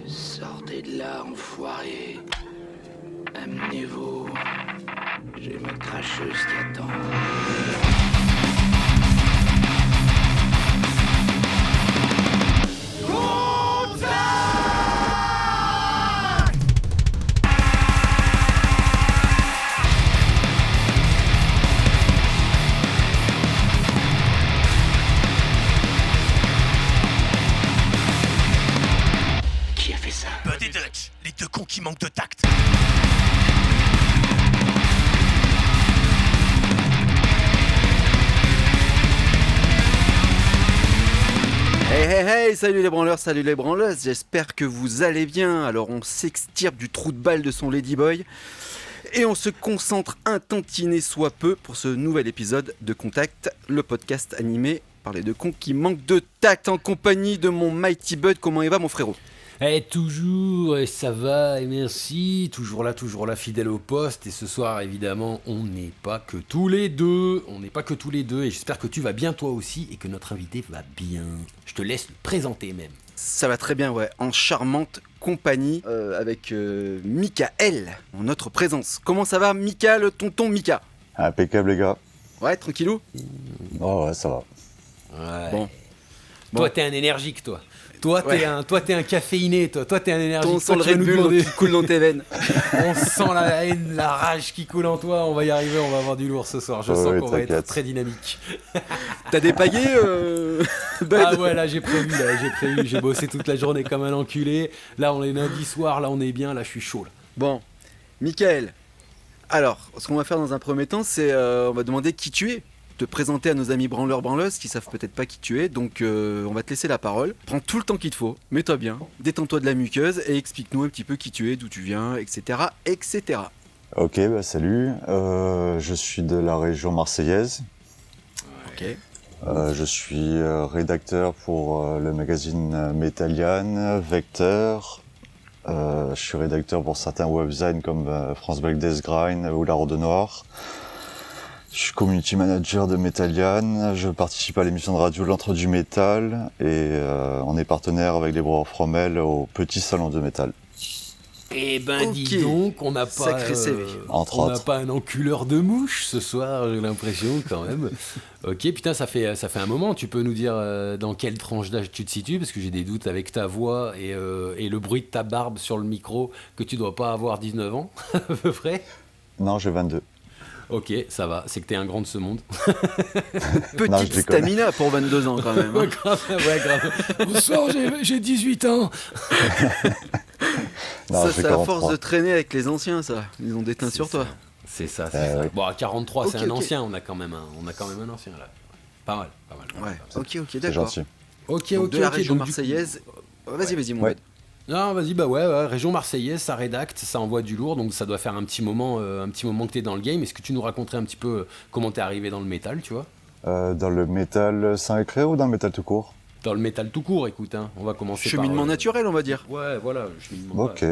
Sortez de là, enfoiré. Amenez-vous. J'ai ma cracheuse qui attend. Qui a fait ça? Bud et Dutch, les deux cons qui manquent de tact. Hey, salut les branleurs, salut les branleuses, j'espère que vous allez bien. Alors on s'extirpe du trou de balle de son Ladyboy et on se concentre un tantinet soit peu pour ce nouvel épisode de Contact, le podcast animé par les deux cons qui manquent de tact, en compagnie de mon Mighty Bud. Comment il va mon frérot? Toujours, et ça va, et merci, toujours là, fidèle au poste, et ce soir, évidemment, on n'est pas que tous les deux, et j'espère que tu vas bien toi aussi, et que notre invité va bien. Je te laisse le présenter même. Ça va très bien, ouais, en charmante compagnie avec Michael en notre présence. Comment ça va Mika, le tonton Mika? Impeccable les gars. Ouais, tranquillou? Oh ouais, ça va. Ouais. Bon. Toi, t'es un énergique, toi. Toi, t'es un caféiné, toi. Toi, t'es un énergique. On sent le Red Bull qui coule dans tes veines. On sent la haine, la rage qui coule en toi. On va y arriver, on va avoir du lourd ce soir. Je sens qu'on va être très dynamique. T'as dépaillé Bud? Ah ouais, là j'ai prévu. J'ai bossé toute la journée comme un enculé. Là, on est lundi soir, là on est bien, là je suis chaud. Là. Bon, Michael. Alors, ce qu'on va faire dans un premier temps, c'est on va demander qui tu es. Te présenter à nos amis branleurs-branleuses qui savent peut-être pas qui tu es, donc on va te laisser la parole. Prends tout le temps qu'il te faut, mets-toi bien, détends-toi de la muqueuse et explique-nous un petit peu qui tu es, d'où tu viens, etc. etc. Ok, bah salut. Je suis de la région marseillaise. Ok. Je suis rédacteur pour le magazine Metallian, Vecteur. Je suis rédacteur pour certains webzines comme France Black Death Grind ou La Rode Noire. Je suis community manager de Metallian, je participe à l'émission de radio L'Entre du Métal et on est partenaire avec les Brewers Fromel au petit salon de métal. Eh ben dis donc, on n'a pas, pas un enculeur de mouche ce soir, j'ai l'impression quand même. Ok, putain, ça fait un moment. Tu peux nous dire dans quelle tranche d'âge tu te situes, parce que j'ai des doutes avec ta voix et le bruit de ta barbe sur le micro que tu dois pas avoir 19 ans à peu près. Non, j'ai 22. Ok, ça va, c'est que t'es un grand de ce monde. Petite stamina pour 22 ans quand même. Hein. grave. Bonsoir, j'ai 18 ans. Non, ça, c'est à force de traîner avec les anciens, ça. Ils ont des teints sur toi. C'est ça. Oui. Bon, à 43, c'est un ancien, on a quand même un ancien là. Pas mal. Ouais, ok, C'est d'accord. gentil. Ok, Donc, de la région marseillaise. Vas-y, mon Ouais. Bud. Non, vas-y, région marseillaise, ça rédacte, ça envoie du lourd, donc ça doit faire un petit moment que t'es dans le game. Est-ce que tu nous raconterais un petit peu comment t'es arrivé dans le métal, tu vois? Dans le métal sans écrire ou dans le métal tout court? Dans le métal tout court, écoute, hein. On va commencer Cheminement par... naturel, on va dire. Ouais, voilà, cheminement. Ok.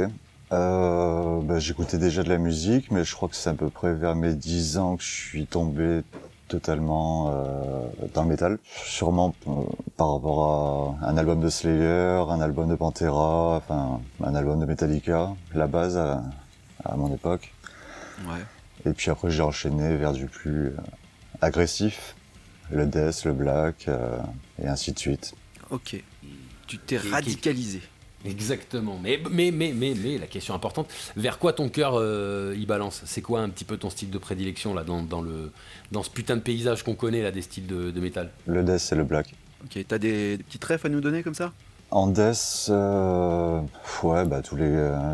J'écoutais déjà de la musique, mais je crois que c'est à peu près vers mes 10 ans que je suis tombé totalement dans le métal. Sûrement par rapport à un album de Slayer, un album de Pantera, enfin un album de Metallica, la base à mon époque. Ouais. Et puis après j'ai enchaîné vers du plus agressif, le death, le black, et ainsi de suite. Ok. Tu t'es radicalisé. Exactement. Mais la question importante, vers quoi ton cœur il balance? C'est quoi un petit peu ton style de prédilection là dans ce putain de paysage qu'on connaît là des styles de métal? Le death et le black. Ok, t'as des petits refs à nous donner comme ça? En death,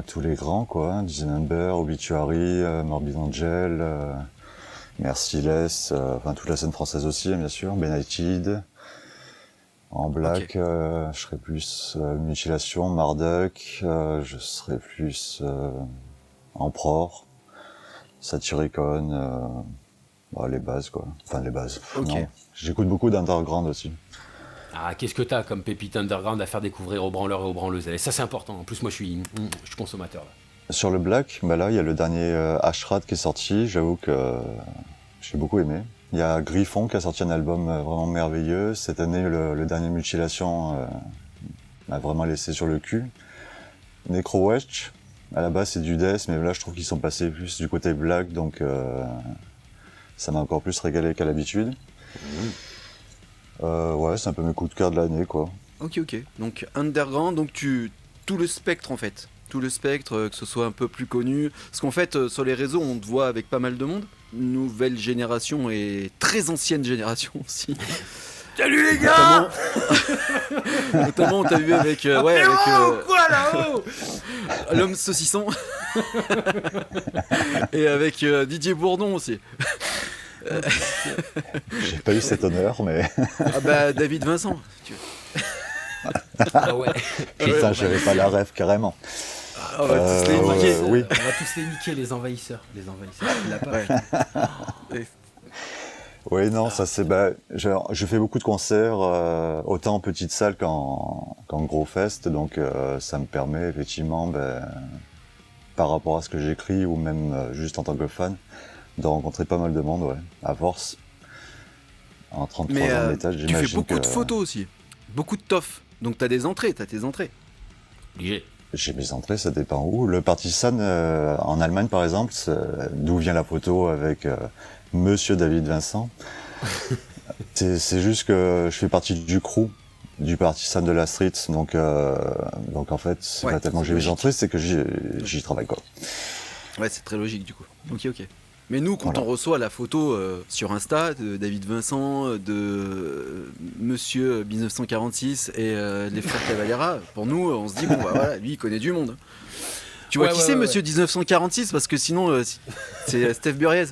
tous les grands quoi, hein, Dismember, Obituary, Morbid Angel, Merciless, enfin toute la scène française aussi bien sûr, Benighted. En black, je serais plus Mutilation, Marduk, je serais plus Emperor, Satyricon, les bases quoi. Enfin les bases. Ok. Non. J'écoute beaucoup d'underground aussi. Ah, qu'est-ce que t'as comme pépite underground à faire découvrir aux branleurs et aux branleuses? Et ça c'est important. En plus moi je suis consommateur là. Sur le black, là il y a le dernier Ashrad qui est sorti, j'avoue que j'ai beaucoup aimé. Il y a Griffon qui a sorti un album vraiment merveilleux. Cette année, le dernier Mutilation m'a vraiment laissé sur le cul. Necrowatch, à la base c'est du death, mais là je trouve qu'ils sont passés plus du côté black, donc ça m'a encore plus régalé qu'à l'habitude. Ouais, c'est un peu mes coups de cœur de l'année, quoi. Ok. Donc underground, donc tout le spectre en fait. Tout le spectre, que ce soit un peu plus connu. Parce qu'en fait, sur les réseaux, on te voit avec pas mal de monde. Nouvelle génération et très ancienne génération aussi. Salut les gars. Notamment on t'a vu avec... quoi là-haut l'homme saucisson. Et avec Didier Bourdon aussi. J'ai pas eu cet honneur, mais... Ah bah David Vincent, si tu veux. Ah ouais. Putain, j'avais pas la rêve carrément. On va tous les niquer. Oui. On va tous les niquer, les envahisseurs. Il l'a pas. Oui, non, ça c'est... je fais beaucoup de concerts, autant en petite salle qu'en gros fest, donc ça me permet effectivement, par rapport à ce que j'écris, ou même juste en tant que fan, de rencontrer pas mal de monde, ouais, à force. En 33 ans de métal, j'imagine. Tu fais beaucoup de photos aussi, beaucoup de toff. Donc t'as tes entrées. J'ai mes entrées, ça dépend où. Le Partisan, en Allemagne par exemple, d'où vient la photo avec Monsieur David Vincent. C'est juste que je fais partie du crew du Partisan de la Street, donc en fait, c'est pas tellement que j'ai mes entrées, c'est que j'y travaille, quoi. Ouais, c'est très logique du coup. Ok. Mais nous, quand on reçoit la photo sur Insta de David Vincent, de Monsieur 1946 et les frères Cavalera, pour nous, on se dit, bon, bah voilà, lui, il connaît du monde. Tu vois qui c'est, Monsieur 1946 ? Parce que sinon, c'est Steph Buriez.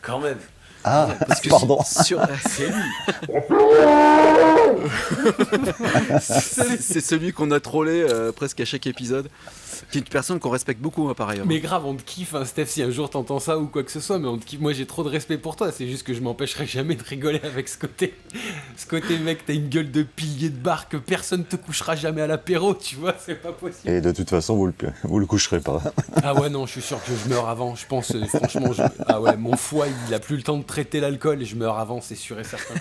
Quand même. Ah, parce que pardon. C'est lui. C'est celui qu'on a trollé presque à chaque épisode. Qui est une personne qu'on respecte beaucoup, par ailleurs. Mais grave, on te kiffe, hein, Steph, si un jour t'entends ça ou quoi que ce soit, mais on te kiffe. Moi, j'ai trop de respect pour toi, c'est juste que je m'empêcherai jamais de rigoler avec ce côté. Ce côté, mec, t'as une gueule de pilier de bar que personne te couchera jamais à l'apéro, tu vois, c'est pas possible. Et de toute façon, vous le coucherez pas. Ah ouais, non, je suis sûr que je meurs avant, je pense, franchement, ah ouais, mon foie, il a plus le temps de traiter l'alcool et je meurs avant, c'est sûr et certain.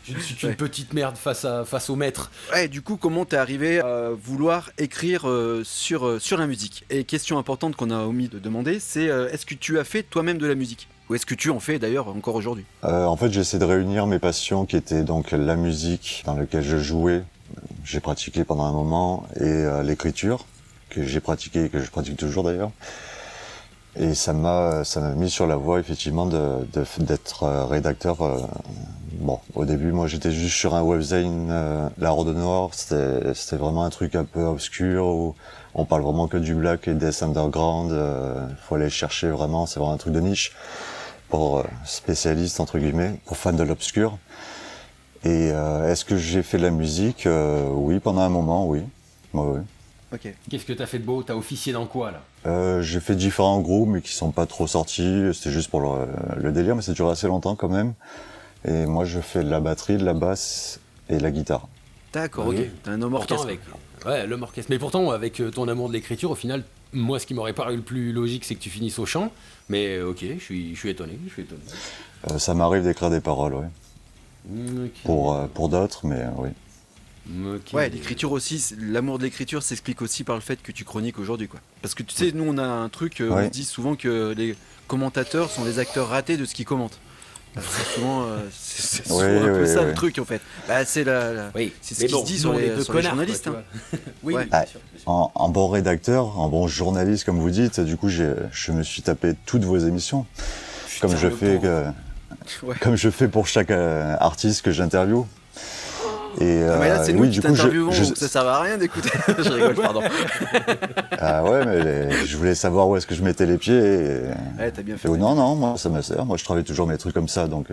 Je ne suis qu'une petite merde face au maître. Ouais, du coup, comment t'es arrivé à vouloir écrire sur la musique ? Et question importante qu'on a omis de demander, c'est est-ce que tu as fait toi-même de la musique ? Ou est-ce que tu en fais d'ailleurs encore aujourd'hui ? En fait, j'essaie de réunir mes passions qui étaient donc la musique dans laquelle je jouais, j'ai pratiqué pendant un moment, et l'écriture que j'ai pratiqué et que je pratique toujours d'ailleurs. Et ça m'a mis sur la voie effectivement d'être rédacteur. Bon, au début, moi j'étais juste sur un webzine, La Rode Noire, c'était vraiment un truc un peu obscur où on parle vraiment que du black et des underground. Faut aller chercher vraiment, c'est vraiment un truc de niche pour spécialistes entre guillemets, pour fans de l'obscur. Et est-ce que j'ai fait de la musique ? Oui, pendant un moment, oui. Ouais. Ok. Qu'est-ce que t'as fait de beau ? T'as officié dans quoi là ? J'ai fait différents groupes mais qui sont pas trop sortis, c'était juste pour le délire, mais c'est duré assez longtemps quand même. Et moi je fais de la batterie, de la basse et de la guitare. D'accord, ok. T'as un homme orchestre. Ouais, l'homme orchestre. Mais pourtant, avec ton amour de l'écriture, au final, moi ce qui m'aurait paru le plus logique, c'est que tu finisses au chant. Mais ok, je suis étonné. Ça m'arrive d'écrire des paroles, ouais. Okay. Pour d'autres, mais oui. Okay. Ouais, l'écriture aussi, l'amour de l'écriture s'explique aussi par le fait que tu chroniques aujourd'hui, quoi. Parce que tu sais, nous on a un truc, on dit souvent que les commentateurs sont les acteurs ratés de ce qu'ils commentent. C'est souvent, un peu ça le truc en fait. Bah, c'est ce qui se dit sur les journalistes. Quoi, oui, ouais. Bien sûr. En bon rédacteur, en bon journaliste comme vous dites, du coup je me suis tapé toutes vos émissions. Putain, comme je fais pour chaque artiste que j'interviewe. Et mais là c'est nous qui t'interviewons, donc ça sert à rien d'écouter. Je rigole, pardon. Ah ouais, mais je voulais savoir où est-ce que je mettais les pieds. Ouais, t'as bien fait. Non, moi ça me sert. Moi je travaille toujours mes trucs comme ça, donc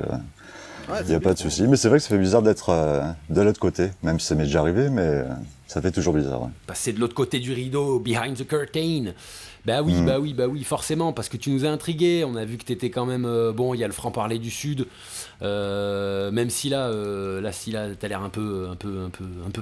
il n'y a pas de souci. Mais c'est vrai que ça fait bizarre d'être de l'autre côté, même si ça m'est déjà arrivé, mais ça fait toujours bizarre. Ouais. Passer de l'autre côté du rideau, behind the curtain. Bah oui, forcément, parce que tu nous as intrigués. On a vu que t'étais quand même bon. Il y a le franc-parler du Sud, même si là, t'as l'air un peu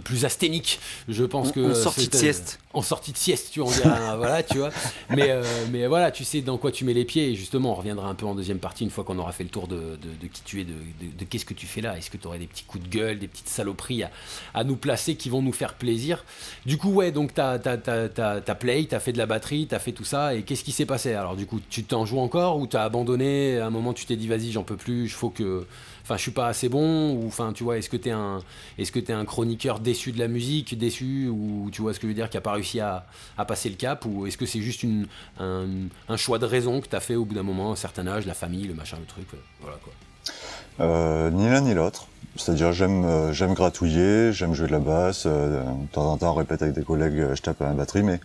plus asthénique. Je pense que en sortie de sieste. en sortie de sieste, tu vois, on dirait, voilà, tu vois. Mais voilà, tu sais dans quoi tu mets les pieds. Et justement, on reviendra un peu en deuxième partie une fois qu'on aura fait le tour de qui tu es, de qu'est-ce que tu fais là. Est-ce que tu aurais des petits coups de gueule, des petites saloperies à nous placer qui vont nous faire plaisir. Du coup, ouais, donc t'as play, t'as fait de la batterie, t'as fait tout ça. Et qu'est-ce qui s'est passé? Alors du coup, tu t'en joues encore ou t'as abandonné? À un moment, tu t'es dit, vas-y, j'en peux plus, je suis pas assez bon, ou enfin, tu vois, est-ce que t'es un chroniqueur déçu de la musique, ou tu vois ce que je veux dire, qui a pas réussi à passer le cap, ou est-ce que c'est juste un choix de raison que t'as fait au bout d'un moment, un certain âge, la famille, le machin, le truc, voilà quoi. Ni l'un ni l'autre. C'est-à-dire j'aime gratouiller, j'aime jouer de la basse, de temps en temps on répète avec des collègues, je tape à la batterie, mais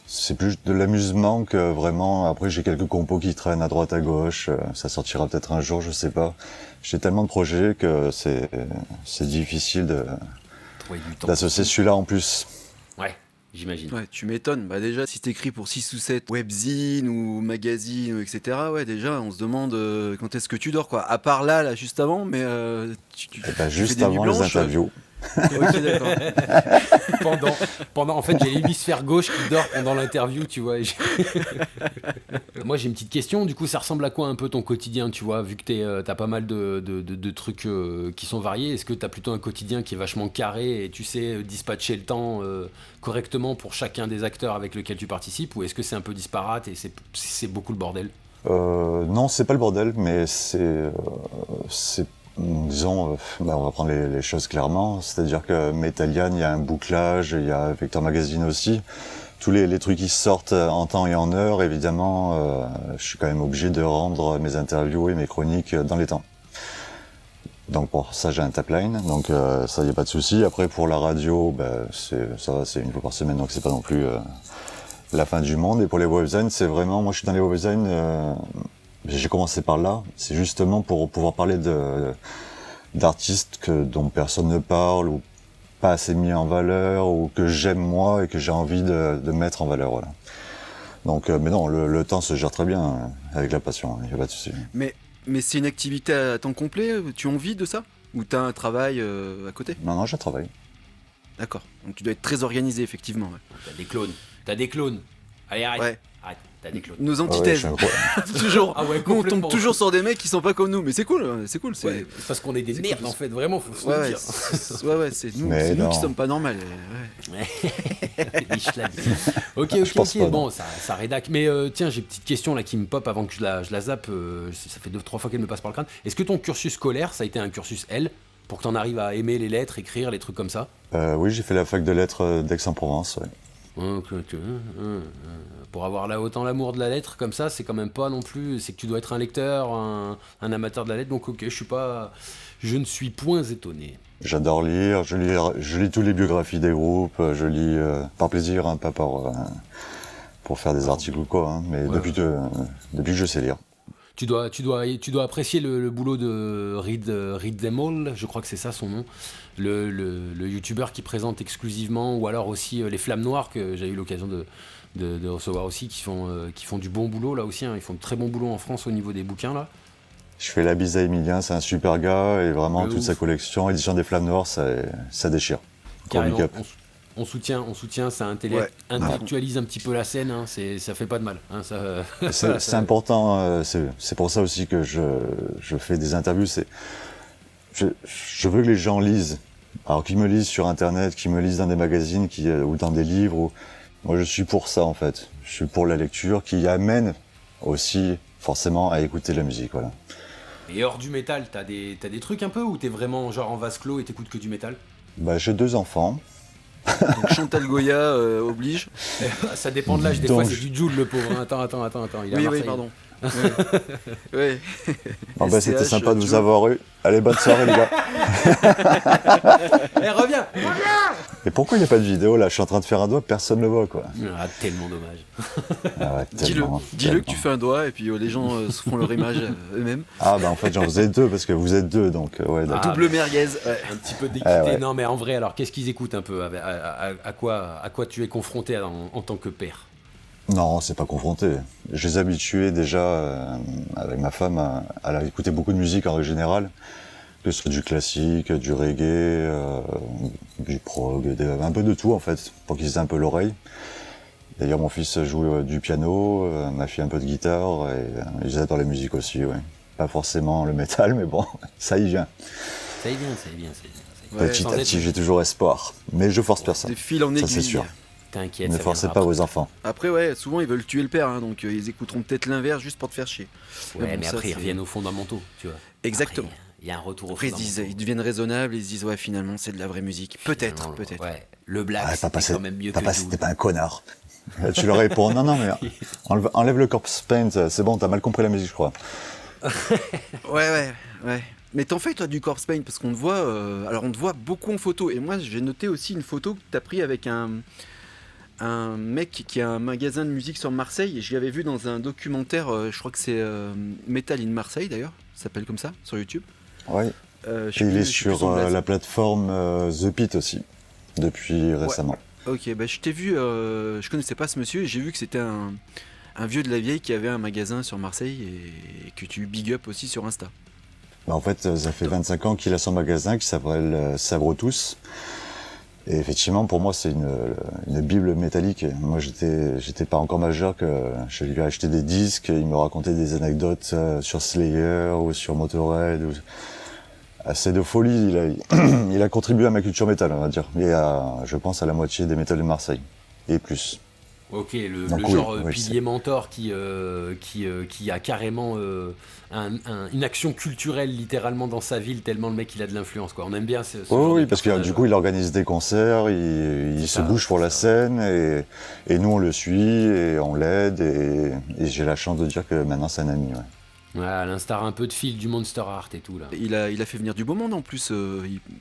c'est plus de l'amusement que vraiment. Après j'ai quelques compos qui traînent à droite à gauche, ça sortira peut-être un jour, je sais pas. J'ai tellement de projets que c'est difficile d'associer celui-là en plus. Ouais, j'imagine. Ouais, tu m'étonnes. Bah déjà, si t'écris pour 6 ou 7 webzines ou magazines, etc., ouais, déjà, on se demande quand est-ce que tu dors, quoi. À part là, juste avant, mais tu juste avant les interviews. Ok, d'accord. pendant en fait, j'ai l'hémisphère gauche qui dort pendant l'interview, tu vois. Moi, j'ai une petite question. Du coup, ça ressemble à quoi un peu ton quotidien, tu vois, vu que t'as pas mal de trucs qui sont variés. Est-ce que t'as plutôt un quotidien qui est vachement carré et tu sais dispatcher le temps correctement pour chacun des acteurs avec lesquels tu participes, ou est-ce que c'est un peu disparate et c'est beaucoup le bordel? Non, c'est pas le bordel, mais c'est disons, on va prendre les choses clairement, c'est-à-dire que Metalian, il y a un bouclage, il y a Vector Magazine aussi, tous les trucs qui sortent en temps et en heure, évidemment, je suis quand même obligé de rendre mes interviews et mes chroniques dans les temps. Donc pour ça j'ai un tapline, donc ça y a pas de souci. Après pour la radio, ça va, c'est une fois par semaine, donc c'est pas non plus la fin du monde. Et pour les webzines, c'est vraiment, moi je suis dans les webzines, j'ai commencé par là, c'est justement pour pouvoir parler d'artistes dont personne ne parle, ou pas assez mis en valeur, ou que j'aime moi et que j'ai envie de mettre en valeur, voilà. Donc, mais non, le temps se gère très bien avec la passion, il n'y a pas de souci. Mais c'est une activité à temps complet, tu as envie de ça? Ou tu as un travail à côté? Non, je travaille. D'accord, donc tu dois être très organisé, effectivement. Ouais. T'as des clones. Allez, arrête. Ouais. Arrête, t'as des clones. Nos antithèses. Toujours. Ah ouais, on tombe toujours sur des mecs qui sont pas comme nous, mais c'est cool. C'est ouais, parce qu'on est des merdes en fait, vraiment, faut se le dire. Ouais, c'est nous qui sommes pas normales. Ouais. Ok, bon, ça rédac. Mais tiens, j'ai une petite question là qui me pop avant que je la zappe. Ça fait 2-3 fois qu'elle me passe par le crâne. Est-ce que ton cursus scolaire, ça a été un cursus L, pour que t'en arrives à aimer les lettres, écrire, les trucs comme ça? Oui, j'ai fait la fac de lettres d'Aix-en-Provence, ouais. Pour avoir là autant l'amour de la lettre comme ça, c'est quand même pas non plus. C'est que tu dois être un lecteur, un amateur de la lettre. Donc ok, je ne suis point étonné. J'adore lire. Je lis toutes les biographies des groupes. Je lis par plaisir, hein, pas pour faire des articles ou quoi. Hein, mais depuis que je sais lire. Tu dois apprécier le boulot de Read Them All, je crois que c'est ça son nom, le youtubeur qui présente exclusivement, ou alors aussi les Flammes Noires que j'ai eu l'occasion de recevoir aussi, qui font du bon boulot là aussi, hein. Ils font de très bon boulot en France au niveau des bouquins là. Je fais la bise à Emilien, c'est un super gars, et vraiment toute sa collection, édition des Flammes Noires, ça déchire. Carrément, on soutient, ça intellectualise un petit peu la scène, hein, ça fait pas de mal. Hein, c'est important, c'est pour ça aussi que je fais des interviews. Je veux que les gens lisent, alors qu'ils me lisent sur internet, qu'ils me lisent dans des magazines ou dans des livres. Moi je suis pour ça en fait, je suis pour la lecture qui amène aussi forcément à écouter la musique, voilà. Et hors du métal, t'as des trucs un peu, ou t'es vraiment genre en vase clos et t'écoutes que du métal? J'ai 2 enfants. Donc Chantal Goya oblige. Ça dépend de l'âge, des fois c'est du Joule le pauvre. Attends, il est à Marseille. Oui, pardon. Ouais. C'était sympa de vous avoir eu. Allez, bonne soirée les gars. Reviens. Et pourquoi il n'y a pas de vidéo là? Je suis en train de faire un doigt, personne ne le voit quoi. Ah, tellement dommage. Dis-le que tu fais un doigt et puis les gens se font leur image eux-mêmes. En fait j'en faisais 2 parce que vous êtes 2 donc double merguez. Ouais. Un petit peu d'équité. Non mais en vrai, alors qu'est-ce qu'ils écoutent un peu, à quoi tu es confronté en tant que père? Non, c'est pas confronté. Je les habituais déjà avec ma femme à écouter beaucoup de musique en règle générale. que ce soit du classique, du reggae, du prog, un peu de tout en fait, pour qu'ils aient un peu l'oreille. D'ailleurs, mon fils joue du piano, ma fille un peu de guitare, et ils adorent la musique aussi, ouais. Pas forcément le métal, mais bon, ça y vient. Ça y vient. Ouais, petit à petit, j'ai toujours espoir, mais je force personne. Des fils en aiguille. Ça, c'est sûr. T'inquiète. Ne forcez pas vos enfants. Après, ouais, souvent ils veulent tuer le père, hein, donc ils écouteront peut-être l'inverse juste pour te faire chier. Ouais, mais après ils reviennent aux fondamentaux, tu vois. Exactement. Il y a un retour aux après, fondamentaux. ils deviennent raisonnables, ils se disent ouais, finalement c'est de la vraie musique. Peut-être. Ouais. Le black, c'est quand même mieux que papa, tout. c'était pas un connard. Tu leur réponds non, mais enlève le corpse paint, c'est bon, t'as mal compris la musique, je crois. Ouais. Mais t'en fais toi du corpse paint parce qu'on te voit, alors on te voit beaucoup en photo. Et moi j'ai noté aussi une photo que t'as pris avec un mec qui a un magasin de musique sur Marseille. Et je l'avais vu dans un documentaire, je crois que c'est Metal in Marseille d'ailleurs, ça s'appelle comme ça sur YouTube. Ouais. Il est sur la plateforme The Pit aussi, depuis récemment. Ok, bah je t'ai vu, je connaissais pas ce monsieur et j'ai vu que c'était un vieux de la vieille qui avait un magasin sur Marseille et que tu big up aussi sur Insta. Bah en fait, ça fait 25 ans qu'il a son magasin qui s'appelle Sabre Tous. Et effectivement, pour moi, c'est une bible métallique. Moi, j'étais pas encore majeur que je lui ai acheté des disques, il me racontait des anecdotes sur Slayer ou sur Motorhead. Assez de folie, il a contribué à ma culture métal, on va dire. Et je pense à la moitié des métals de Marseille. Et plus. Ok, le genre pilier mentor qui a carrément une action culturelle littéralement dans sa ville, tellement le mec il a de l'influence, quoi. On aime bien ce oui, parce que du coup il organise des concerts, il se bouge pour la scène et nous on le suit et on l'aide et j'ai la chance de dire que maintenant c'est un ami. Ouais. Ouais, à l'instar un peu de Phil du Monster Art et tout là. Il a fait venir du beau monde en plus,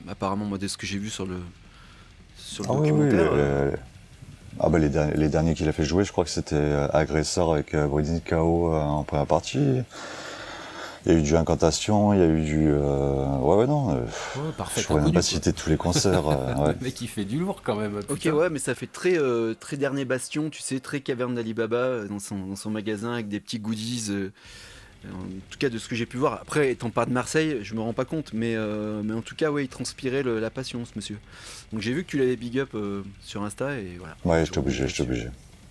apparemment moi de ce que j'ai vu sur le documentaire. Oui, les derniers qu'il a fait jouer, je crois que c'était Agressor avec Breeding Chaos en première partie. Il y a eu du Incantation, il y a eu du... parfait. Je pourrais même pas citer tous les concerts. Le mec il fait du lourd quand même. Putain. Ok, ouais, mais ça fait très dernier bastion, tu sais, très caverne d'Alibaba dans son magasin avec des petits goodies. En tout cas, de ce que j'ai pu voir. Après, étant pas de Marseille, je me rends pas compte, mais en tout cas, ouais, il transpirait la passion, ce monsieur. Donc j'ai vu que tu l'avais big up sur Insta et voilà. Ouais, je t'ai obligé.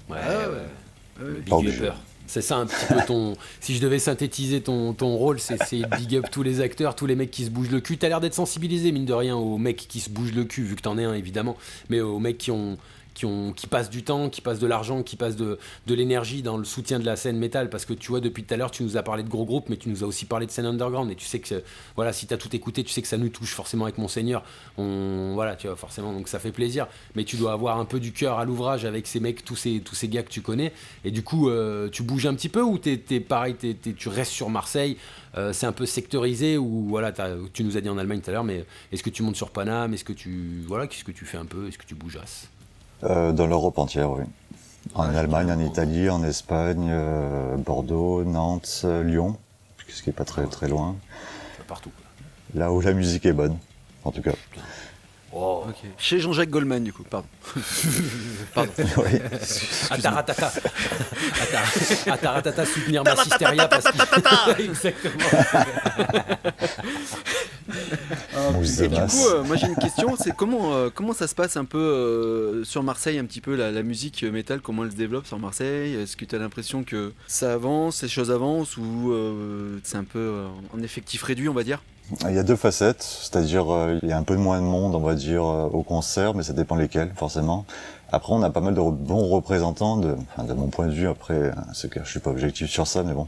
Ouais. Big upper. C'est ça un petit peu si je devais synthétiser ton rôle, c'est big up tous les acteurs, tous les mecs qui se bougent le cul. T'as l'air d'être sensibilisé, mine de rien, aux mecs qui se bougent le cul, vu que t'en es un évidemment, mais aux mecs qui passent du temps, qui passent de l'argent, qui passent de l'énergie dans le soutien de la scène métal, parce que tu vois, depuis tout à l'heure, tu nous as parlé de gros groupes, mais tu nous as aussi parlé de scène underground, et tu sais que, voilà, si t'as tout écouté, tu sais que ça nous touche forcément avec Monseigneur, voilà, tu vois, forcément, donc ça fait plaisir, mais tu dois avoir un peu du cœur à l'ouvrage avec ces mecs, tous ces gars que tu connais, et du coup, tu bouges un petit peu, ou t'es pareil, tu restes sur Marseille, c'est un peu sectorisé, ou voilà, tu nous as dit en Allemagne tout à l'heure, mais est-ce que tu montes sur Paname, qu'est-ce que tu fais un peu, est-ce que tu bougeasses? Dans l'Europe entière, oui. En Allemagne, en Italie, en Espagne, Bordeaux, Nantes, Lyon, ce qui n'est pas très très loin. Partout. Là où la musique est bonne, en tout cas. Oh. Okay. Chez Jean-Jacques Goldman, du coup, pardon. Oui. Ataratata, soutenir Massisteria parce que... Exactement. Et du coup, moi j'ai une question, c'est comment ça se passe un peu sur Marseille, un petit peu la musique métal, comment elle se développe sur Marseille? Est-ce que tu as l'impression que ça avance, les choses avancent, ou c'est un peu en effectif réduit, on va dire? Il y a deux facettes, c'est-à-dire il y a un peu moins de monde, on va dire, au concert, mais ça dépend lesquels, forcément. Après, on a pas mal de bons représentants, de mon point de vue, après, c'est que je suis pas objectif sur ça, mais bon.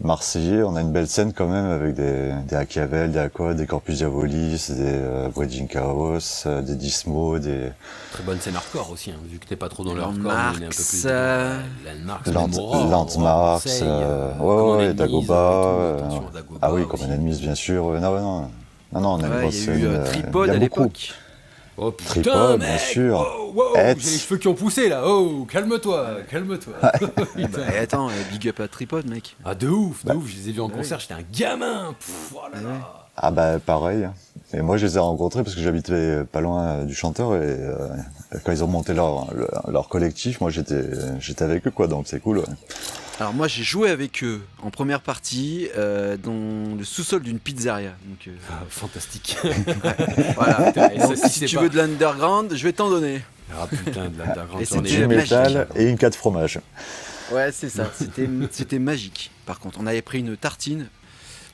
Marseillais, on a une belle scène quand même, avec des Achiavel, des Aqua, des Corpus Diabolis, des Breeding Chaos, des Dismo, des... Très bonne scène hardcore aussi, hein, vu que t'es pas trop dans le hardcore, Landmarks, on est un peu plus... Landmarks, ouais, Dagoba, ah oui, Common Enemies, bien sûr, non, on a une grosse scène. Il y a eu Tripod à l'époque. Oh putain, Tripod, mec, bien sûr. J'ai les cheveux qui ont poussé là. Oh, calme-toi. Attends, big up à Tripod, mec. Ah, de ouf. Je les ai vus en concert, j'étais un gamin. Ah bah pareil. Et moi, je les ai rencontrés parce que j'habitais pas loin du chanteur et quand ils ont monté leur collectif, moi j'étais avec eux, quoi. Donc c'est cool. Ouais. Alors moi, j'ai joué avec eux en première partie dans le sous-sol d'une pizzeria. Donc, fantastique. Voilà. Donc, si tu veux de l'underground, je vais t'en donner. Ah putain, de l'underground. Et c'était du métal et une 4 fromage. Ouais, c'est ça. C'était magique. Par contre, on avait pris une tartine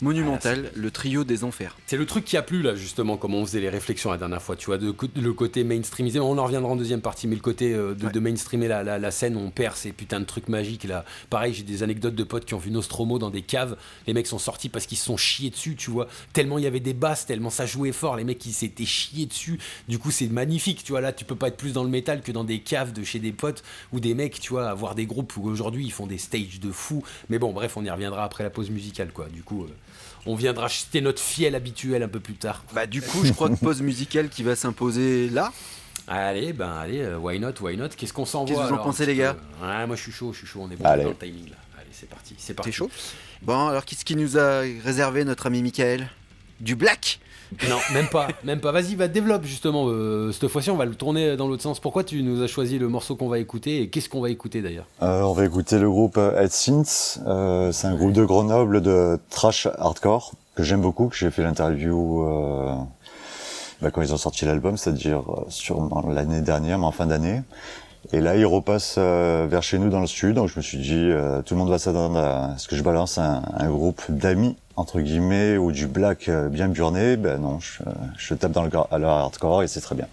monumentale, le trio des enfers. C'est le truc qui a plu là, justement, comme on faisait les réflexions la dernière fois, tu vois, le côté mainstreamisé. On en reviendra en deuxième partie, mais le côté de mainstreamer la scène, on perd ces putains de trucs magiques là. Pareil, j'ai des anecdotes de potes qui ont vu Nostromo dans des caves. Les mecs sont sortis parce qu'ils se sont chiés dessus, tu vois. Tellement il y avait des basses, tellement ça jouait fort, les mecs ils s'étaient chiés dessus. Du coup, c'est magnifique, tu vois. Là, tu peux pas être plus dans le métal que dans des caves de chez des potes ou des mecs, tu vois, avoir des groupes où aujourd'hui ils font des stages de fous. Mais bon, bref, on y reviendra après la pause musicale, quoi. Du coup. On viendra citer notre fiel habituel un peu plus tard. Bah du coup, je crois que pause musicale qui va s'imposer là. Allez, why not. Qu'est-ce qu'on s'envoie? Qu'est-ce que vous en pensez, les gars? Ouais, moi je suis chaud, on est bon dans le timing là. Allez, c'est parti. T'es chaud? Bon, alors qu'est-ce qui nous a réservé notre ami Michael? Du black? Non, même pas. Vas-y, développe justement. Cette fois-ci, on va le tourner dans l'autre sens. Pourquoi tu nous as choisi le morceau qu'on va écouter et qu'est-ce qu'on va écouter d'ailleurs? On va écouter le groupe Head Synth. C'est un groupe de Grenoble de thrash hardcore que j'aime beaucoup, que j'ai fait l'interview quand ils ont sorti l'album, c'est-à-dire sûrement l'année dernière, mais en fin d'année. Et là, ils repassent vers chez nous dans le sud, donc je me suis dit, tout le monde va s'attendre à ce que je balance un groupe d'amis, entre guillemets, ou du black bien burné. Ben non, je tape dans le hardcore et c'est très bien.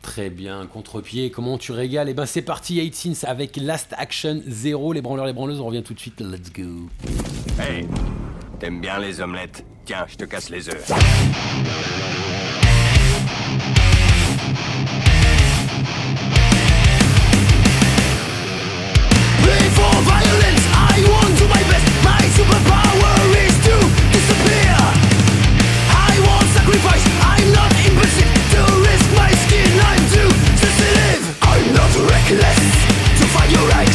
Très bien, contre-pied, comment tu régales? Et ben c'est parti, 8 Sins avec Last Action 0, les branleurs, les branleuses, on revient tout de suite, let's go. Hey, t'aimes bien les omelettes? Tiens, je te casse les œufs. For violence, I want to my best. My superpower is to disappear. I won't sacrifice, I'm not impulsive. To risk my skin, I'm too sensitive. I'm not reckless to fight your ex.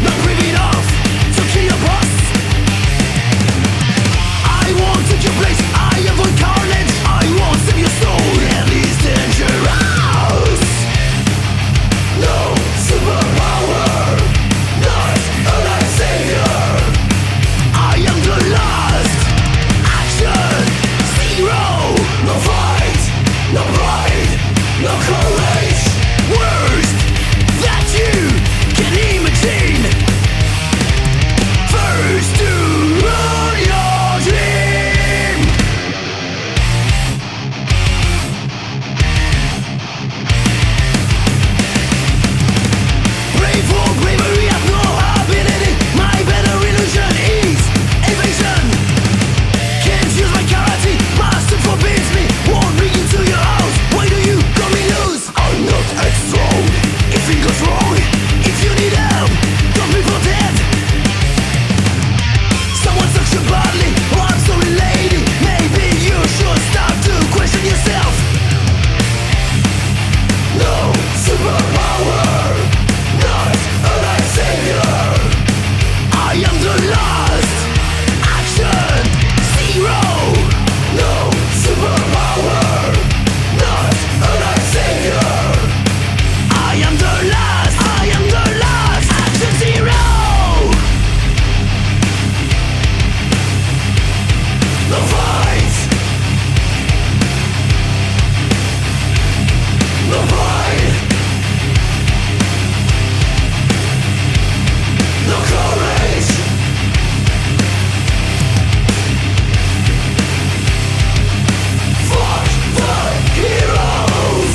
Not brave enough to kill your boss. I won't take your place, I avoid carnage. I won't save your soul, and it's dangerous. No superpower, not a life savior. I am the last action. Zero. No fight, no pride, no courage. Worst that you can imagine. First to run your dream. Brave for bravery, I've no ability. My better illusion is evasion. Can't use my karate, master forbids me. Won't bring into your house, why do you call me loose? I'm not headstrong, if it goes wrong. If you need help, don't be for dead. Someone sucks you badly, oh I'm sorry lady. Maybe you should start to question yourself. No superpower, not a life savior. I am the last action. Zero. No superpower, not a life savior. I am the last action. Zero. No fight, no pride, no courage. Fuck the heroes.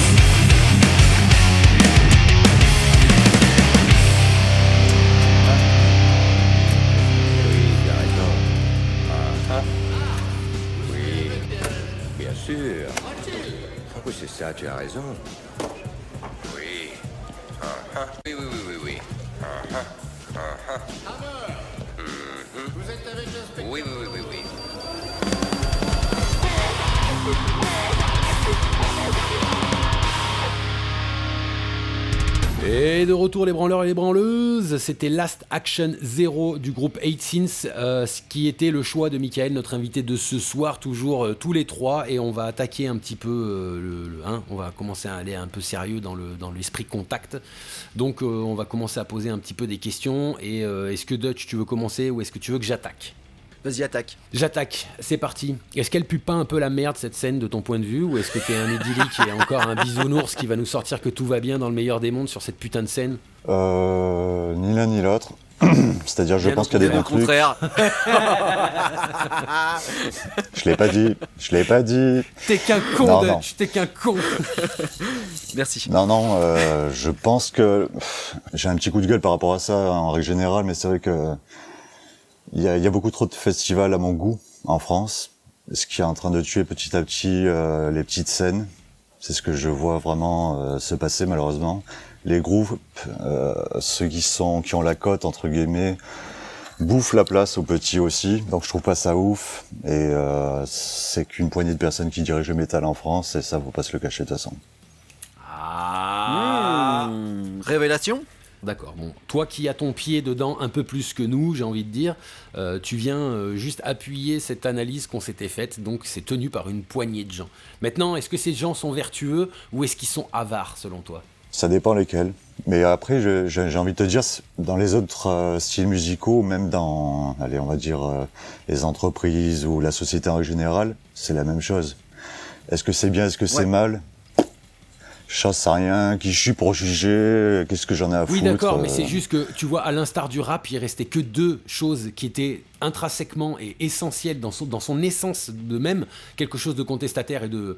Oui, bien sûr. Oui, c'est ça, tu as raison. Oui. Oui. Vous êtes avec le spectacle? Oui. Et de retour les branleurs et les branleuses, c'était Last Action Zero du groupe 8 Sins, ce qui était le choix de Michael, notre invité de ce soir, toujours tous les trois, et on va attaquer un petit peu on va commencer à aller un peu sérieux dans l'esprit contact. Donc on va commencer à poser un petit peu des questions, et est-ce que Dutch tu veux commencer ou est-ce que tu veux que j'attaque ? Vas-y, attaque. J'attaque, c'est parti. Est-ce qu'elle pue pas un peu la merde cette scène de ton point de vue, ou est-ce que t'es un idyllique et encore un bisounours qui va nous sortir que tout va bien dans le meilleur des mondes sur cette putain de scène ? Ni l'un ni l'autre. C'est-à-dire, je pense qu'il y a des bons trucs. Contraire. Je l'ai pas dit. T'es qu'un con, Dutch, t'es qu'un con. Merci. Non, je pense que j'ai un petit coup de gueule par rapport à ça en règle générale, mais c'est vrai que il y a beaucoup trop de festivals à mon goût en France, ce qui est en train de tuer petit à petit les petites scènes. C'est ce que je vois vraiment se passer malheureusement. Les groupes, ceux qui ont la cote entre guillemets, bouffent la place aux petits aussi. Donc je trouve pas ça ouf. Et c'est qu'une poignée de personnes qui dirigent le métal en France, et ça faut pas se le cacher de toute façon. Révélation ? D'accord, bon, toi qui as ton pied dedans un peu plus que nous, j'ai envie de dire, tu viens juste appuyer cette analyse qu'on s'était faite, donc c'est tenu par une poignée de gens. Maintenant, est-ce que ces gens sont vertueux ou est-ce qu'ils sont avares selon toi ? Ça dépend lesquels. Mais après, j'ai envie de te dire, dans les autres styles musicaux, même dans, allez, on va dire, les entreprises ou la société en général, c'est la même chose. Est-ce que c'est bien, est-ce que c'est mal ? Je sais rien, qui je suis pour juger, qu'est-ce que j'en ai à foutre. Oui d'accord, mais c'est juste que, tu vois, à l'instar du rap, il restait que deux choses qui étaient intrinsèquement et essentielles dans son essence de même, quelque chose de contestataire et de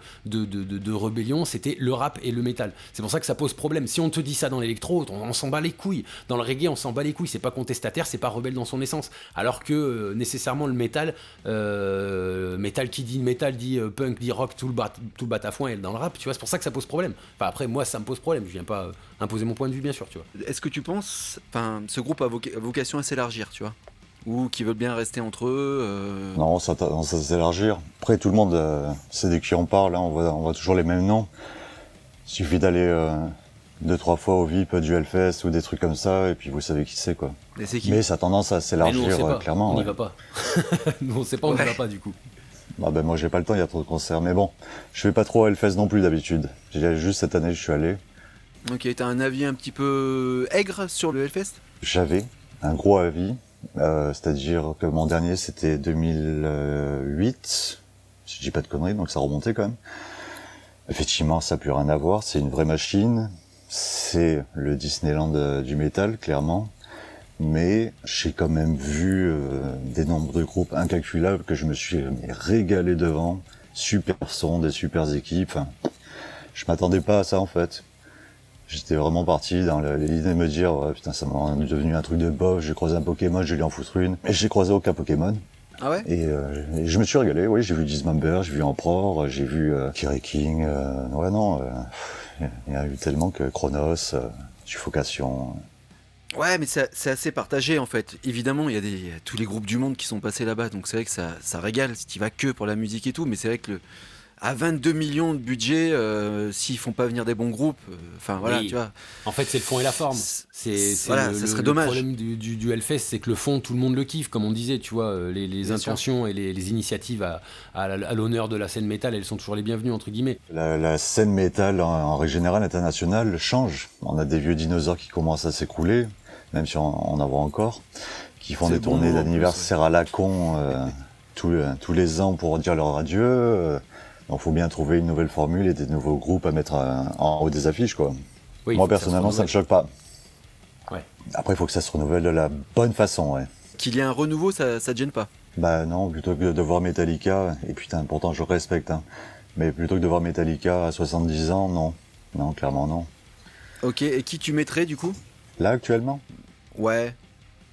rébellion, c'était le rap et le métal. C'est pour ça que ça pose problème. Si on te dit ça dans l'électro, on s'en bat les couilles. Dans le reggae, on s'en bat les couilles. C'est pas contestataire, c'est pas rebelle dans son essence. Alors que, nécessairement, le métal qui dit métal, dit punk, dit rock, tout le batafouin est dans le rap, tu vois, c'est pour ça que ça pose problème. Enfin, après, moi, ça me pose problème. Je viens pas imposer mon point de vue, bien sûr, tu vois. Est-ce que tu penses, ce groupe a vocation à s'élargir, tu vois ? Ou qui veulent bien rester entre eux Non, ça s'élargir. Après, tout le monde sait de qui on parle, hein, on voit toujours les mêmes noms. Il suffit d'aller 2-3 fois au VIP du Hellfest ou des trucs comme ça, et puis vous savez qui c'est, quoi. Et c'est qui ? Mais ça a tendance à s'élargir, clairement. On n'y va pas. Nous, on sait pas, on n'y va pas, du coup. Moi, j'ai pas le temps, il y a trop de concerts. Mais bon, je vais pas trop à Hellfest non plus, d'habitude. Juste cette année, je suis allé. Ok, t'as un avis un petit peu aigre sur le Hellfest ? J'avais un gros avis. C'est-à-dire que mon dernier c'était 2008, si je dis pas de conneries, donc ça remontait quand même. Effectivement, ça n'a plus rien à voir, c'est une vraie machine, c'est le Disneyland du métal, clairement, mais j'ai quand même vu des nombres de groupes incalculables que je me suis régalé devant, super son, des super équipes, enfin, je m'attendais pas à ça en fait. J'étais vraiment parti dans l'idée de me dire putain, ça m'a devenu un truc de bof, j'ai croisé un Pokémon, je vais lui en foutre une. Et j'ai croisé aucun Pokémon. Ah ouais ? Et je me suis régalé, oui, j'ai vu Dismember, j'ai vu Emperor, j'ai vu Kerry King, il y a eu tellement que Chronos, Suffocation. Ouais, mais c'est assez partagé en fait. Évidemment, il y a tous les groupes du monde qui sont passés là-bas, donc c'est vrai que ça régale si tu vas que pour la musique et tout, mais c'est vrai que à 22 millions de budget, s'ils font pas venir des bons groupes, oui. Tu vois. En fait, c'est le fond et la forme. Ça serait dommage. Le problème du Hellfest, c'est que le fond, tout le monde le kiffe, comme on disait, tu vois, les intentions et les initiatives à l'honneur de la scène métal, elles sont toujours les bienvenues, entre guillemets. La scène métal en règle générale internationale change. On a des vieux dinosaures qui commencent à s'écrouler, même si on en voit encore, qui font des tournées d'anniversaire à la con tous les ans pour dire leur adieu. Donc faut bien trouver une nouvelle formule et des nouveaux groupes à mettre en haut des affiches, quoi. Oui, moi personnellement, ça me choque pas. Ouais. Après, il faut que ça se renouvelle de la bonne façon, ouais. Qu'il y ait un renouveau, ça te gêne pas ? Bah non, plutôt que de voir Metallica, et putain, pourtant je respecte, hein, mais plutôt que de voir Metallica à 70 ans, non. Non, clairement non. Ok, et qui tu mettrais du coup ? Là, actuellement ? Ouais.